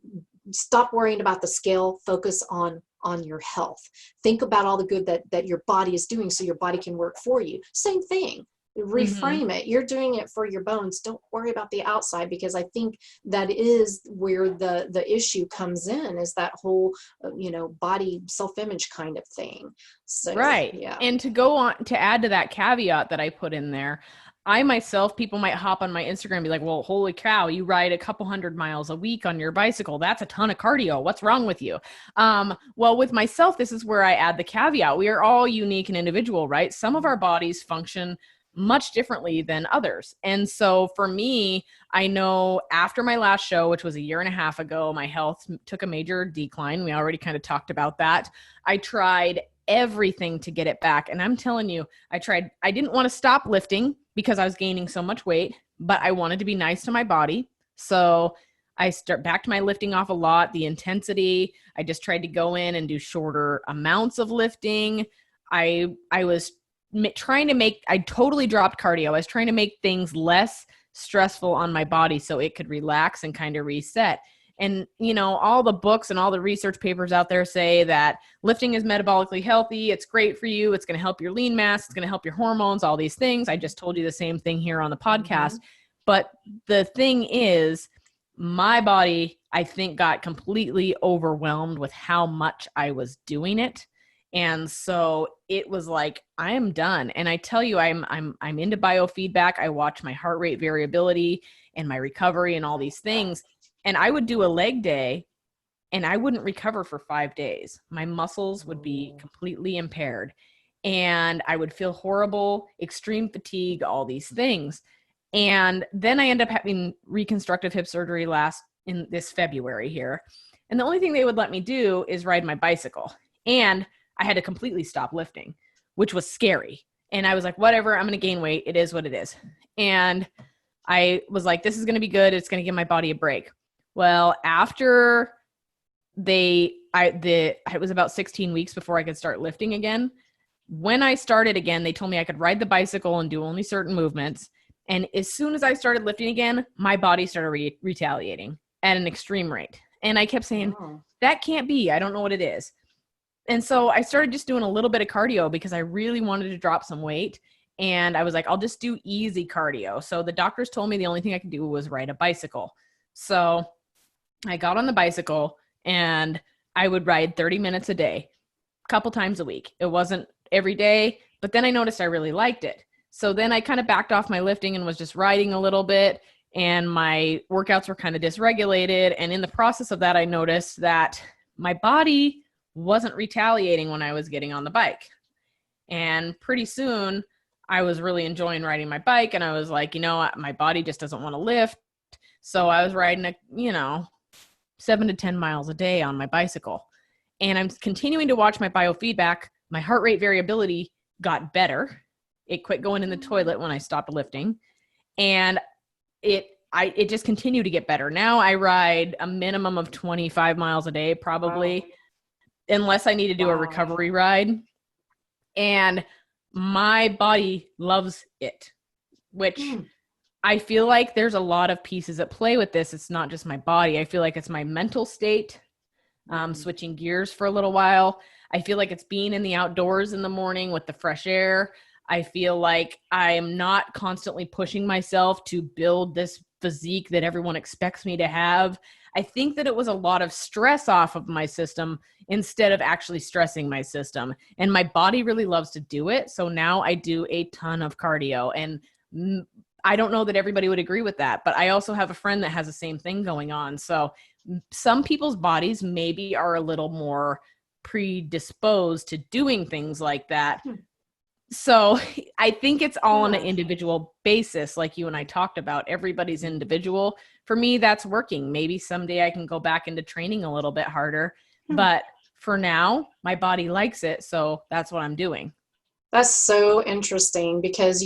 stop worrying about the scale, focus on your health. Think about all the good that your body is doing so your body can work for you. Same thing. Reframe it. You're doing it for your bones. Don't worry about the outside, because I think that is where the issue comes in, is that whole body self-image kind of thing. So
right.
Yeah.
And to go on to add to that caveat that I put in there, I myself, people might hop on my Instagram and be like, well, holy cow, you ride a couple 100 miles a week on your bicycle. That's a ton of cardio. What's wrong with you? Well, with myself, this is where I add the caveat. We are all unique and individual, right? Some of our bodies function much differently than others. And so for me, I know after my last show, which was a year and a half ago, my health took a major decline. We already kind of talked about that. I tried everything to get it back. And I'm telling you, I didn't want to stop lifting because I was gaining so much weight, but I wanted to be nice to my body. So I backed my lifting off a lot, the intensity. I just tried to go in and do shorter amounts of lifting. I was I totally dropped cardio. I was trying to make things less stressful on my body so it could relax and kind of reset. And, all the books and all the research papers out there say that lifting is metabolically healthy. It's great for you. It's going to help your lean mass. It's going to help your hormones, all these things. I just told you the same thing here on the podcast. But the thing is, my body, I think, got completely overwhelmed with how much I was doing it. And so it was like, I am done. And I tell you, I'm into biofeedback. I watch my heart rate variability and my recovery and all these things. And I would do a leg day and I wouldn't recover for 5 days. My muscles would be completely impaired and I would feel horrible, extreme fatigue, all these things. And then I end up having reconstructive hip surgery in this February here. And the only thing they would let me do is ride my bicycle. And I had to completely stop lifting, which was scary. And I was like, whatever, I'm going to gain weight. It is what it is. And I was like, this is going to be good. It's going to give my body a break. Well, after it was about 16 weeks before I could start lifting again. When I started again, they told me I could ride the bicycle and do only certain movements. And as soon as I started lifting again, my body started retaliating at an extreme rate. And I kept saying, that can't be. I don't know what it is. And so I started just doing a little bit of cardio because I really wanted to drop some weight. And I was like, I'll just do easy cardio. So the doctors told me the only thing I could do was ride a bicycle. So I got on the bicycle and I would ride 30 minutes a day, a couple times a week. It wasn't every day, but then I noticed I really liked it. So then I kind of backed off my lifting and was just riding a little bit, and my workouts were kind of dysregulated. And in the process of that, I noticed that my body wasn't retaliating when I was getting on the bike. And pretty soon I was really enjoying riding my bike, and I was like, my body just doesn't want to lift. So I was riding 7 to 10 miles a day on my bicycle. And I'm continuing to watch my biofeedback. My heart rate variability got better. It quit going in the toilet when I stopped lifting. And it just continued to get better. Now I ride a minimum of 25 miles a day, probably, unless I need to do a recovery ride. And my body loves it, which I feel like there's a lot of pieces at play with this. It's not just my body. I feel like it's my mental state, switching gears for a little while. I feel like it's being in the outdoors in the morning with the fresh air. I feel like I'm not constantly pushing myself to build this physique that everyone expects me to have. I think that it was a lot of stress off of my system instead of actually stressing my system. And my body really loves to do it. So now I do a ton of cardio. And I don't know that everybody would agree with that, but I also have a friend that has the same thing going on. So some people's bodies maybe are a little more predisposed to doing things like that. So I think it's all on an individual basis, like you and I talked about. Everybody's individual. For me, that's working. Maybe someday I can go back into training a little bit harder. But for now, my body likes it. So that's what I'm doing.
That's so interesting because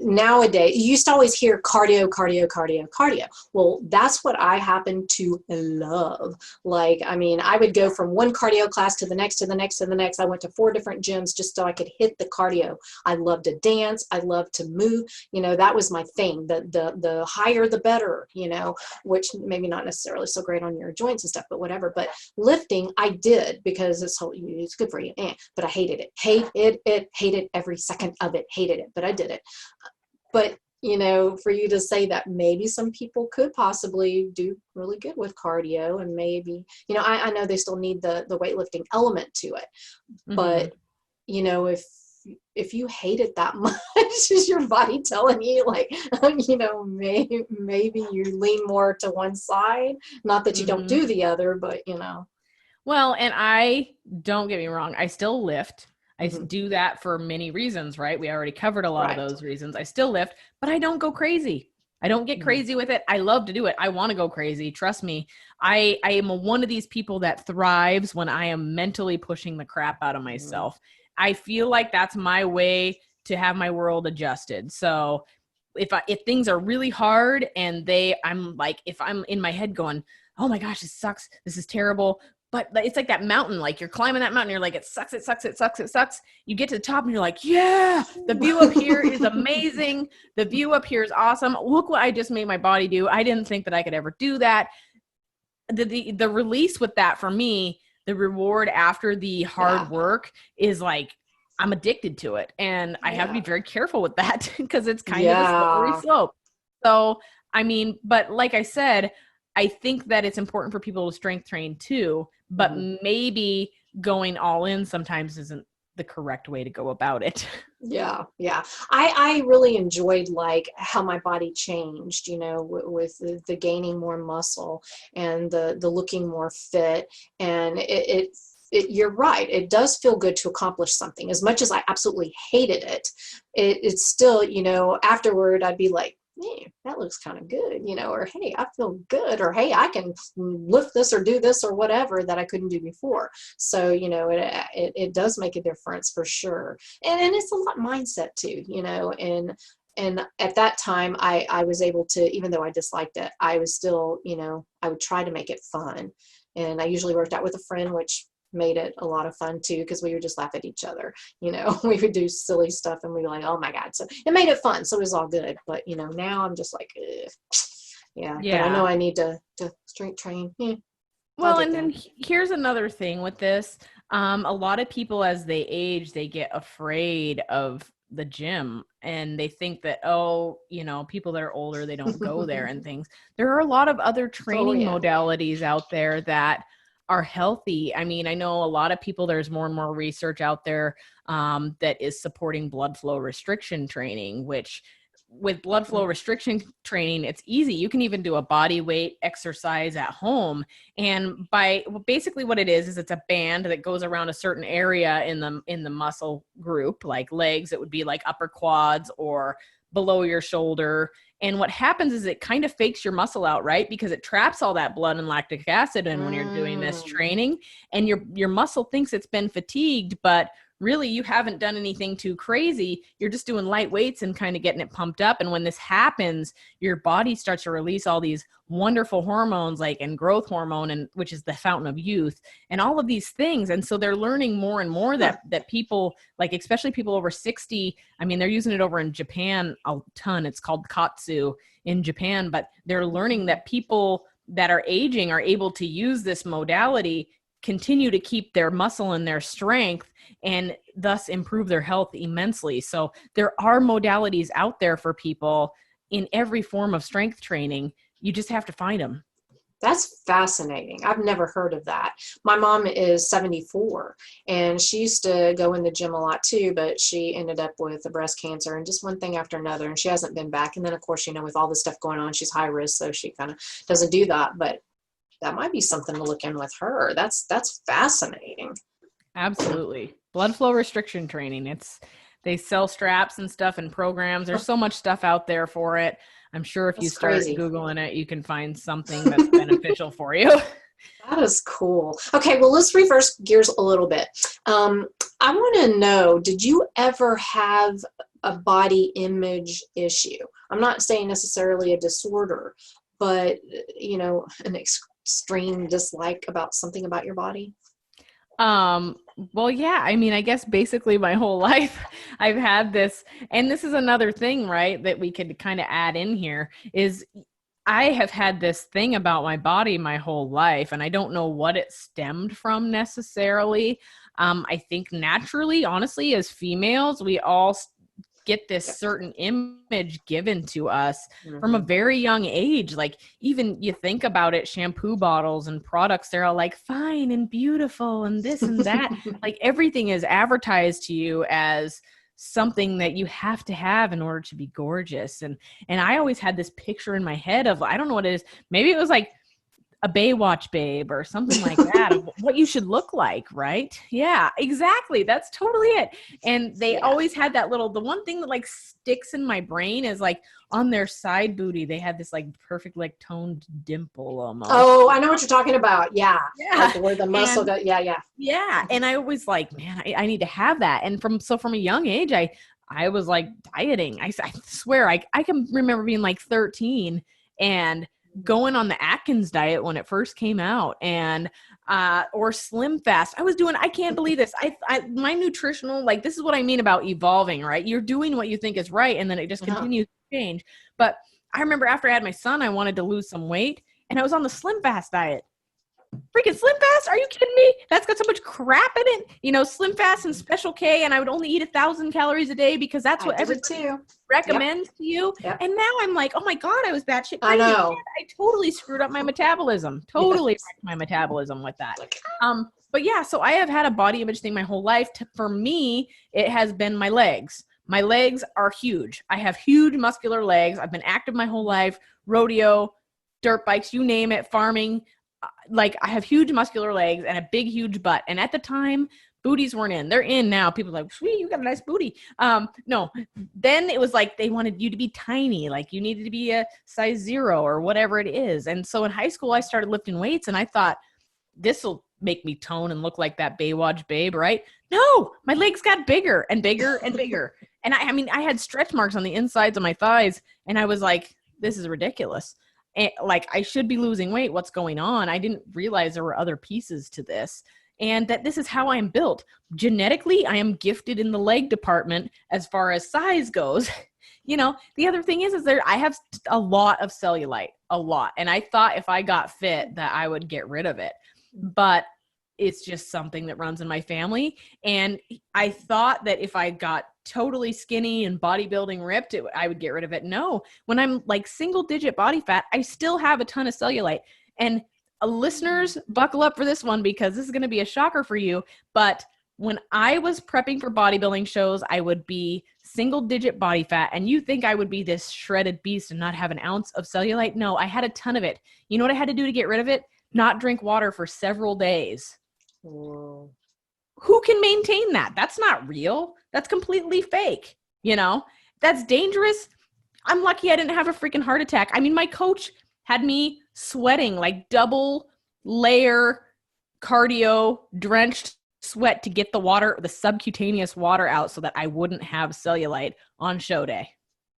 nowadays, you used to always hear cardio, cardio, cardio, cardio. Well, that's what I happen to love. Like, I mean, I would go from one cardio class to the next, to the next, to the next. I went to 4 different gyms just so I could hit the cardio. I love to dance. I love to move. You know, that was my thing. The higher, the better, you know, which maybe not necessarily so great on your joints and stuff, but whatever. But lifting, I did because it's good for you. But I hated it. Hated it every second of it, hated it, but I did it. But, you know, for you to say that maybe some people could possibly do really good with cardio, and maybe, you know, I know they still need the weightlifting element to it, but, you know, if you hate it that much, is your body telling you, like, you know, maybe you lean more to one side, not that you don't do the other, but, you know.
Well, and I, don't get me wrong, I still lift. I do that for many reasons, right? We already covered a lot of those reasons. I still lift, but I don't go crazy. I don't get crazy with it. I love to do it. I want to go crazy. Trust me. I am one of these people that thrives when I am mentally pushing the crap out of myself. I feel like that's my way to have my world adjusted. So if things are really hard and I'm like, if I'm in my head going, oh my gosh, this sucks, this is terrible. But it's like that mountain, like you're climbing that mountain. You're like, it sucks, it sucks, it sucks, it sucks. You get to the top and you're like, yeah, the view up here is amazing. The view up here is awesome. Look what I just made my body do. I didn't think that I could ever do that. The release with that for me, the reward after the hard work is like, I'm addicted to it. And I have to be very careful with that because it's kind of a slippery slope. So, I mean, but like I said, I think that it's important for people to strength train too, but maybe going all in sometimes isn't the correct way to go about it.
Yeah. I really enjoyed like how my body changed, you know, with the gaining more muscle and the looking more fit. And you're right. It does feel good to accomplish something. As much as I absolutely hated it, it's still, you know, afterward I'd be like, hey, that looks kind of good, you know, or hey, I feel good, or hey, I can lift this or do this or whatever that I couldn't do before. So, you know, it does make a difference for sure. And it's a lot mindset too, you know, and at that time I was able to, even though I disliked it, I was still, you know, I would try to make it fun. And I usually worked out with a friend, which made it a lot of fun too, because we would just laugh at each other, you know. We would do silly stuff and we were like, oh my god, so it made it fun, so it was all good. But you know, now I'm just like, yeah, but I know I need to strength train.
Well, and then here's another thing with this. A lot of people, as they age, they get afraid of the gym and they think that, oh, you know, people that are older, they don't go there and things. There are a lot of other training modalities out there that are healthy. I mean, I know a lot of people, there's more and more research out there that is supporting blood flow restriction training, which with blood flow restriction training, it's easy. You can even do a body weight exercise at home. And basically what it is it's a band that goes around a certain area in the muscle group, like legs, it would be like upper quads or below your shoulder. And what happens is it kind of fakes your muscle out, right? Because it traps all that blood and lactic acid in when you're doing this training, and your muscle thinks it's been fatigued, but really you haven't done anything too crazy. You're just doing light weights and kind of getting it pumped up. And when this happens, your body starts to release all these wonderful hormones, like and growth hormone, and which is the fountain of youth, and all of these things. And so they're learning more and more that people, like especially people over 60, I mean, they're using it over in Japan a ton. It's called Katsu in Japan, but they're learning that people that are aging are able to use this modality continue to keep their muscle and their strength and thus improve their health immensely. So there are modalities out there for people in every form of strength training. You just have to find them.
That's fascinating. I've never heard of that. My mom is 74 and she used to go in the gym a lot too, but she ended up with a breast cancer and just one thing after another, and she hasn't been back. And then of course, you know, with all this stuff going on, she's high risk, so she kind of doesn't do that, but that might be something to look in with her. That's fascinating.
Absolutely. Blood flow restriction training. They sell straps and stuff and programs. There's so much stuff out there for it. I'm sure if you start Googling it, you can find something that's beneficial for you.
That is cool. Okay, well, let's reverse gears a little bit. I want to know, did you ever have a body image issue? I'm not saying necessarily a disorder, but, you know, an extreme dislike about something about your body?
Well, yeah, I mean, I guess basically my whole life I've had this, and this is another thing, right, that we could kind of add in here is I have had this thing about my body my whole life, and I don't know what it stemmed from necessarily. I think naturally, honestly, as females, we all get this certain image given to us from a very young age. Like, even you think about it, shampoo bottles and products, they're all like fine and beautiful and this and that. Like, everything is advertised to you as something that you have to have in order to be gorgeous. And I always had this picture in my head of, I don't know what it is. Maybe it was like a Baywatch babe or something like that, of what you should look like, right? Yeah, exactly. That's totally it. And they always had that the one thing that like sticks in my brain is like on their side booty, they had this like perfect, like toned dimple almost.
Oh, I know what you're talking about. Yeah. Like where the muscle goes. Yeah.
Yeah. And I was like, man, I need to have that. And from a young age, I was like dieting. I swear I can remember being like 13 and going on the Atkins diet when it first came out, and or Slim Fast. I can't believe this. My nutritional, like, this is what I mean about evolving, right? You're doing what you think is right, and then it just continues to change. But I remember after I had my son, I wanted to lose some weight, and I was on the Slim Fast diet. Freaking Slim Fast? Are you kidding me? That's got so much crap in it. You know, Slim Fast and Special K, and I would only eat 1,000 calories a day because that's what everybody recommends to you. Yep. And now I'm like, oh my God, I was batshit crazy.
I know.
I totally screwed up my metabolism. Totally wrecked my metabolism with that. But yeah, so I have had a body image thing my whole life. For me, it has been my legs. My legs are huge. I have huge muscular legs. I've been active my whole life. Rodeo, dirt bikes, you name it, farming. Like, I have huge muscular legs and a big, huge butt. And at the time, booties weren't in. They're in now. People are like, sweet, you got a nice booty. No, then it was like they wanted you to be tiny. Like, you needed to be a size 0 or whatever it is. And so in high school, I started lifting weights, and I thought, this will make me tone and look like that Baywatch babe, right? No, my legs got bigger and bigger and bigger. And I mean, I had stretch marks on the insides of my thighs, and I was like, this is ridiculous. And like, I should be losing weight. What's going on? I didn't realize there were other pieces to this, and that this is how I'm built. Genetically, I am gifted in the leg department as far as size goes. You know, the other thing is I have a lot of cellulite, a lot. And I thought if I got fit that I would get rid of it, but it's just something that runs in my family. And I thought that if I got totally skinny and bodybuilding ripped, I would get rid of it. No, when I'm like single digit body fat, I still have a ton of cellulite. And listeners, buckle up for this one, because this is going to be a shocker for you. But when I was prepping for bodybuilding shows, I would be single digit body fat. And you think I would be this shredded beast and not have an ounce of cellulite? No, I had a ton of it. You know what I had to do to get rid of it? Not drink water for several days.
Whoa.
Who can maintain that? That's not real. That's completely fake. You know, that's dangerous. I'm lucky I didn't have a freaking heart attack. I mean, my coach had me sweating like double layer cardio drenched sweat to get the subcutaneous water out so that I wouldn't have cellulite on show day.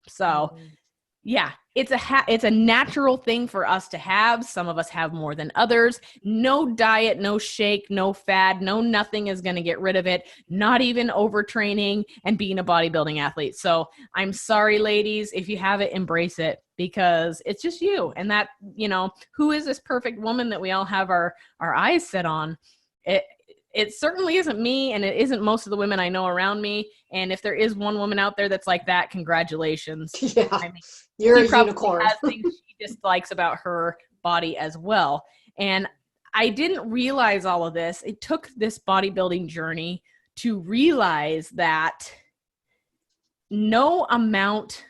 So yeah, it's a natural thing for us to have. Some of us have more than others. No diet, no shake, no fad, no nothing is going to get rid of it. Not even overtraining and being a bodybuilding athlete. So I'm sorry, ladies, if you have it, embrace it, because it's just you. And that, you know, who is this perfect woman that we all have our eyes set on? It certainly isn't me, and it isn't most of the women I know around me. And if there is one woman out there that's like that, congratulations.
Yeah,
I mean,
you're
she
a
probably
unicorn.
has things she dislikes about her body as well. And I didn't realize all of this. It took this bodybuilding journey to realize that no amount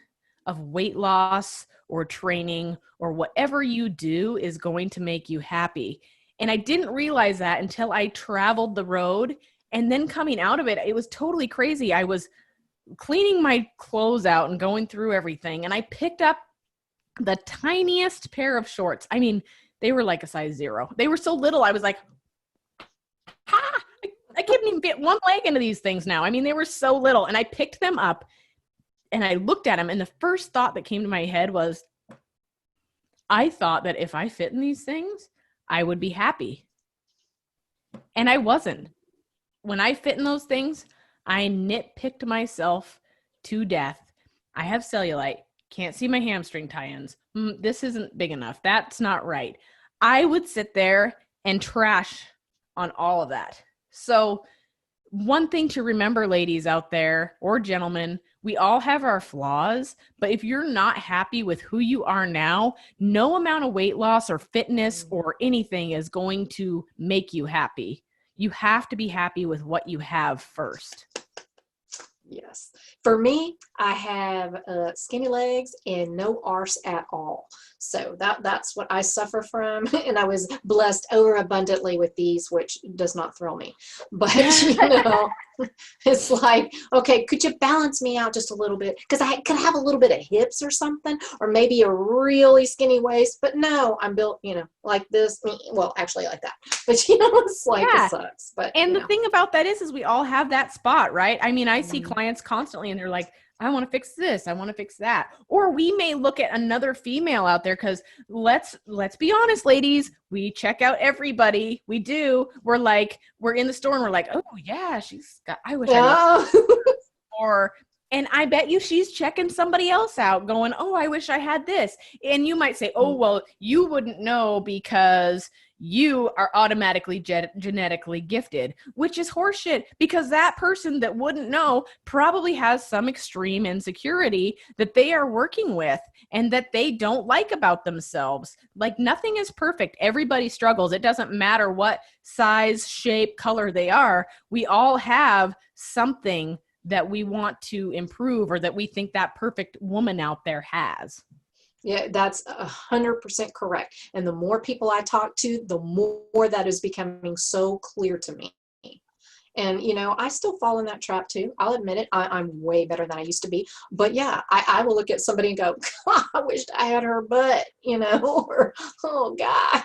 of weight loss or training or whatever you do is going to make you happy. And I didn't realize that until I traveled the road. And then coming out of it, it was totally crazy. I was cleaning my clothes out and going through everything, and I picked up the tiniest pair of shorts. I mean, they were like a size 0. They were so little. I was like, I can't even fit one leg into these things now. I mean, they were so little. And I picked them up and I looked at them. And the first thought that came to my head was, I thought that if I fit in these things, I would be happy. And I wasn't. When I fit in those things, I nitpicked myself to death. I have cellulite. Can't see my hamstring tie-ins. This isn't big enough. That's not right. I would sit there and trash on all of that. So one thing to remember, ladies out there, or gentlemen, we all have our flaws, but if you're not happy with who you are now, no amount of weight loss or fitness or anything is going to make you happy. You have to be happy with what you have first.
Yes. For me, I have skinny legs and no arse at all. So that's what I suffer from. And I was blessed overabundantly with these, which does not thrill me. But, it's like, okay, could you balance me out just a little bit? Because I could have a little bit of hips or something, or maybe a really skinny waist. But no, I'm built, like this. Well, actually like that. But, it's like, it sucks. But
and the thing about that is we all have that spot, right? I mean, I see clients constantly and they're like, I want to fix this. I want to fix that. Or we may look at another female out there, because let's be honest, ladies, we check out everybody. We do. We're in the store and we're like, oh yeah, she's got, I wish and I bet you she's checking somebody else out going, oh, I wish I had this. And you might say, oh, well, you wouldn't know because you are automatically genetically gifted, which is horseshit, because that person that wouldn't know probably has some extreme insecurity that they are working with and that they don't like about themselves. Like, nothing is perfect. Everybody struggles. It doesn't matter what size, shape, color they are. We all have something that we want to improve, or that we think that perfect woman out there has.
Yeah, that's 100% correct. And the more people I talk to, the more that is becoming so clear to me. And, I still fall in that trap too. I'll admit it. I'm way better than I used to be. But yeah, I will look at somebody and go, God, I wish I had her butt, or, oh God.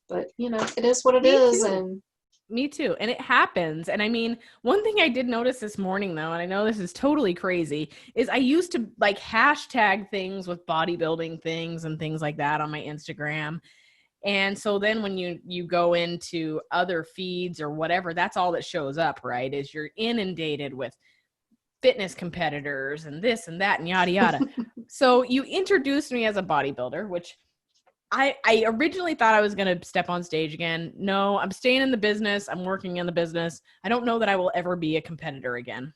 But, it is what it is. And
me too. And it happens. And I mean, one thing I did notice this morning though, and I know this is totally crazy, is I used to hashtag things with bodybuilding things and things like that on my Instagram. And so then when you go into other feeds or whatever, that's all that shows up, right? Is you're inundated with fitness competitors and this and that and yada, yada. So you introduced me as a bodybuilder, which I originally thought I was going to step on stage again. No, I'm staying in the business. I'm working in the business. I don't know that I will ever be a competitor again.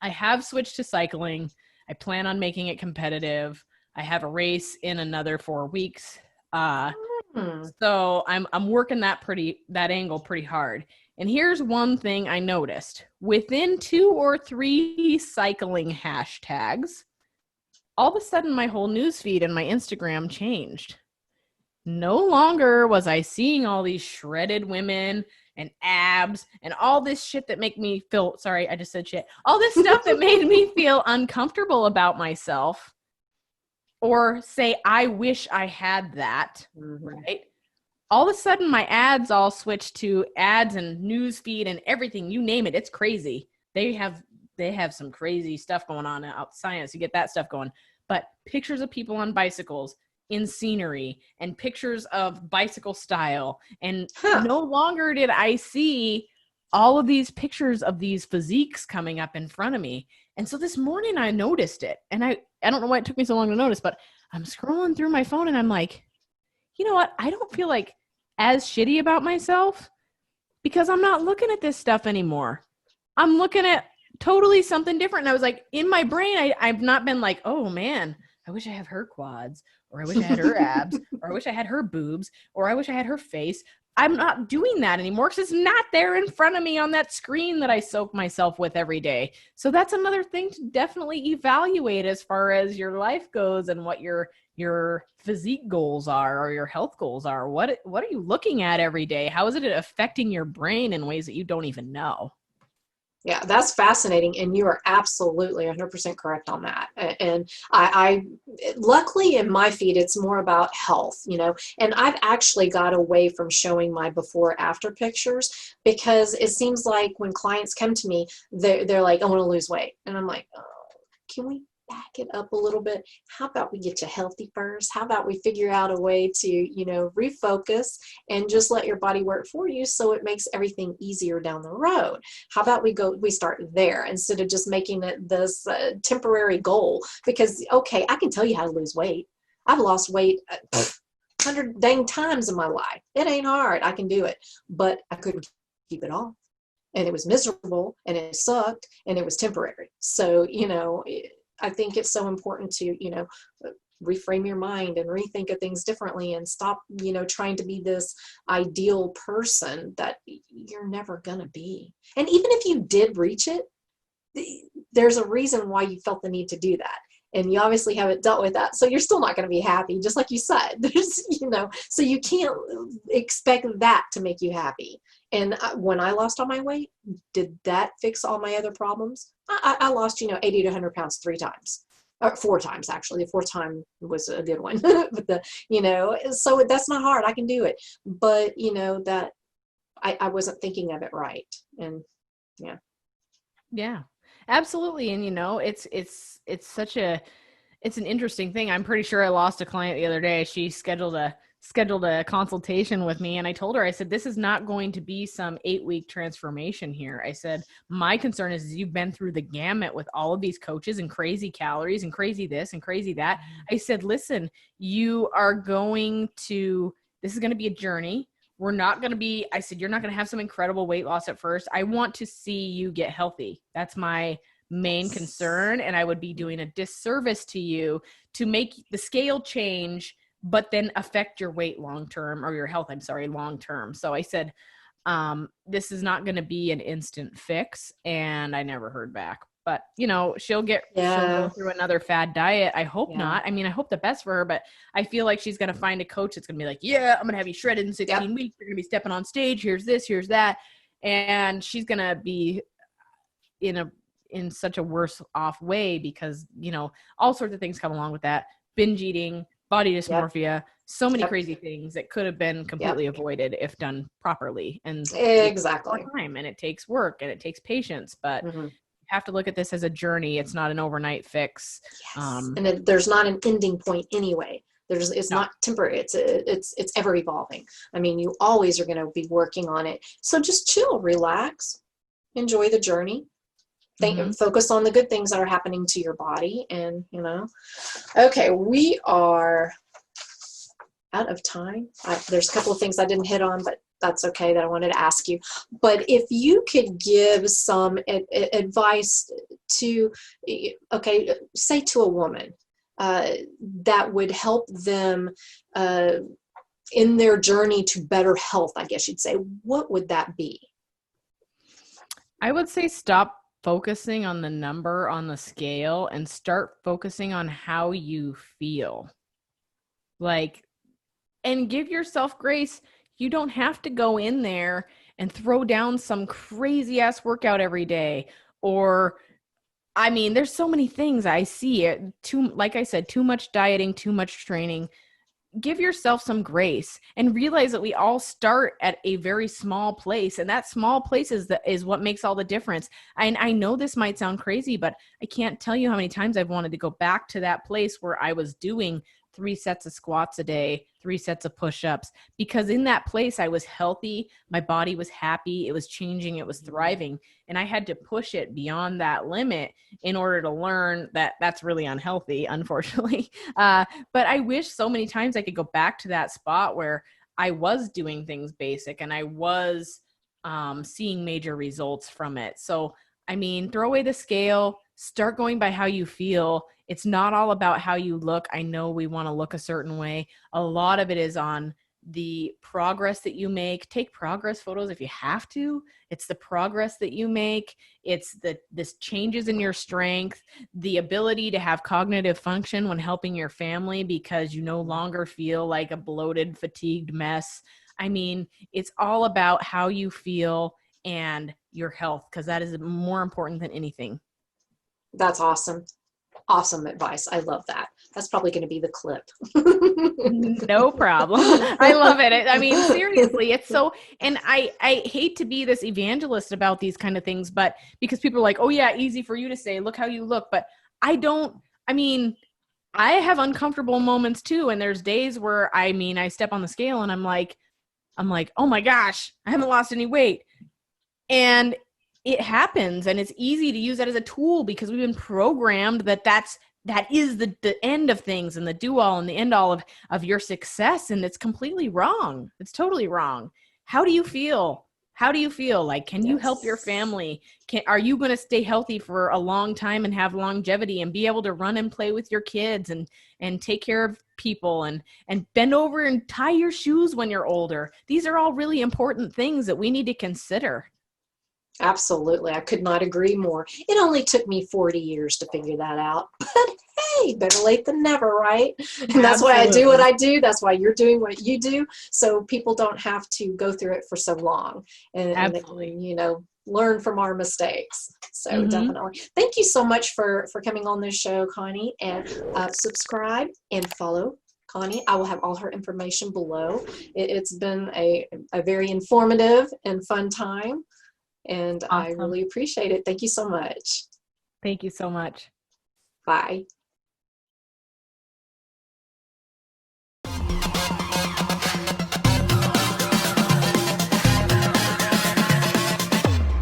I have switched to cycling. I plan on making it competitive. I have a race in another 4 weeks. So I'm working that angle pretty hard. And here's one thing I noticed. Within 2 or 3 cycling hashtags, all of a sudden my whole newsfeed and my Instagram changed. No longer was I seeing all these shredded women and abs and all this shit that make me feel, sorry, I just said shit. All this stuff that made me feel uncomfortable about myself, or say, I wish I had that, right? All of a sudden my ads all switched to ads and news feed and everything, you name it. It's crazy. They have some crazy stuff going on out science. You get that stuff going, but pictures of people on bicycles in scenery and pictures of bicycle style. And no longer did I see all of these pictures of these physiques coming up in front of me. And so this morning I noticed it, and I don't know why it took me so long to notice, but I'm scrolling through my phone and I'm like, you know what? I don't feel like as shitty about myself because I'm not looking at this stuff anymore. I'm looking at totally something different. And I was like, in my brain, I've not been like, oh man, I wish I had her quads, or I wish I had her abs, or I wish I had her boobs, or I wish I had her face. I'm not doing that anymore because it's not there in front of me on that screen that I soak myself with every day. So that's another thing to definitely evaluate as far as your life goes and what your physique goals are or your health goals are. What are you looking at every day? How is it affecting your brain in ways that you don't even know?
Yeah, that's fascinating. And you are absolutely 100% correct on that. And I luckily in my feed, it's more about health, you know, and I've actually got away from showing my before after pictures because it seems like when clients come to me, they're like, I want to lose weight. And I'm like, oh, can we back it up a little bit? How about we get you healthy first? How about we figure out a way to, you know, refocus and just let your body work for you so it makes everything easier down the road? How about we start there instead of just making it this temporary goal? Because, okay, I can tell you how to lose weight. I've lost weight 100 dang times in my life. It ain't hard. I can do it. But I couldn't keep it off. And it was miserable and it sucked and it was temporary. So, you know, I think it's so important to, you know, reframe your mind and rethink of things differently and stop, you know, trying to be this ideal person that you're never going to be. And even if you did reach it, there's a reason why you felt the need to do that. And you obviously haven't dealt with that. So you're still not going to be happy, just like you said. There's, you know, so you can't expect that to make you happy. And when I lost all my weight, did that fix all my other problems? I lost, you know, 80 to 100 pounds 3 times. Or 4 times, actually. The 4th time was a good one. But you know, so that's not hard. I can do it. But, you know, that I wasn't thinking of it right. And yeah.
Yeah, absolutely. And you know, it's an interesting thing. I'm pretty sure I lost a client the other day. She scheduled a consultation with me, and I told her, I said, this is not going to be some 8-week transformation here. I said, my concern is you've been through the gamut with all of these coaches and crazy calories and crazy this and crazy that. I said, listen, this is going to be a journey. We're not going to be, I said, you're not going to have some incredible weight loss at first. I want to see you get healthy. That's my main concern. And I would be doing a disservice to you to make the scale change, but then affect your weight long-term, or your health, long-term. So I said, this is not going to be an instant fix. And I never heard back. But, you know, she'll go through another fad diet. I hope not. I mean, I hope the best for her, but I feel like she's going to find a coach that's going to be like, yeah, I'm going to have you shredded in 16 weeks. You're going to be stepping on stage. Here's this, here's that. And she's going to be in such a worse off way because, you know, all sorts of things come along with that. Binge eating, body dysmorphia, so many crazy things that could have been completely avoided if done properly. And
exactly.
It takes more time and it takes work and it takes patience, but have to look at this as a journey. It's not an overnight fix.
Yes. And there's not an ending point anyway. It's not temporary. It's ever evolving. I mean, you always are going to be working on it. So just chill, relax, enjoy the journey. Focus on the good things that are happening to your body. And, you know, okay, we are out of time. There's a couple of things I didn't hit on, but that's okay, that I wanted to ask you. But if you could give some advice to, okay, say to a woman that would help them in their journey to better health, I guess you'd say, what would that be?
I would say stop focusing on the number on the scale and start focusing on how you feel. And give yourself grace. You don't have to go in there and throw down some crazy ass workout every day. Or, I mean, there's so many things I see. Like I said, too much dieting, too much training. Give yourself some grace and realize that we all start at a very small place. And that small place is what makes all the difference. And I know this might sound crazy, but I can't tell you how many times I've wanted to go back to that place where I was doing 3 sets of squats a day, 3 sets of push-ups, because in that place I was healthy. My body was happy. It was changing. It was thriving. And I had to push it beyond that limit in order to learn that that's really unhealthy, unfortunately. But I wish so many times I could go back to that spot where I was doing things basic and I was seeing major results from it. So, I mean, throw away the scale, start going by how you feel. It's not all about how you look. I know we want to look a certain way. A lot of it is on the progress that you make. Take progress photos if you have to. It's the progress that you make. It's this changes in your strength, the ability to have cognitive function when helping your family because you no longer feel like a bloated, fatigued mess. I mean, it's all about how you feel and your health, because that is more important than anything.
That's awesome. Awesome advice. I love that. That's probably going to be the clip.
No problem. I love it. I mean, seriously, it's so, and I hate to be this evangelist about these kind of things, but because people are like, oh yeah, easy for you to say, look how you look. But I mean, I have uncomfortable moments too. And there's days where, I mean, I step on the scale and I'm like, oh my gosh, I haven't lost any weight. And it happens, and it's easy to use that as a tool because we've been programmed that is the end of things and the do all and the end all of your success. And it's completely wrong. It's totally wrong. How do you feel? Like, can you help your family? Are you going to stay healthy for a long time and have longevity and be able to run and play with your kids and take care of people and bend over and tie your shoes when you're older? These are all really important things that we need to consider.
Absolutely. I could not agree more. It only took me 40 years to figure that out. But hey, better late than never, right? And that's why I do what I do. That's why you're doing what you do. So people don't have to go through it for so long. And they, you know, learn from our mistakes. So definitely. Thank you so much for coming on this show, Connie. And subscribe and follow Connie. I will have all her information below. It's been a very informative and fun time. And awesome. I really appreciate it. Thank you so much.
Thank you so much.
Bye.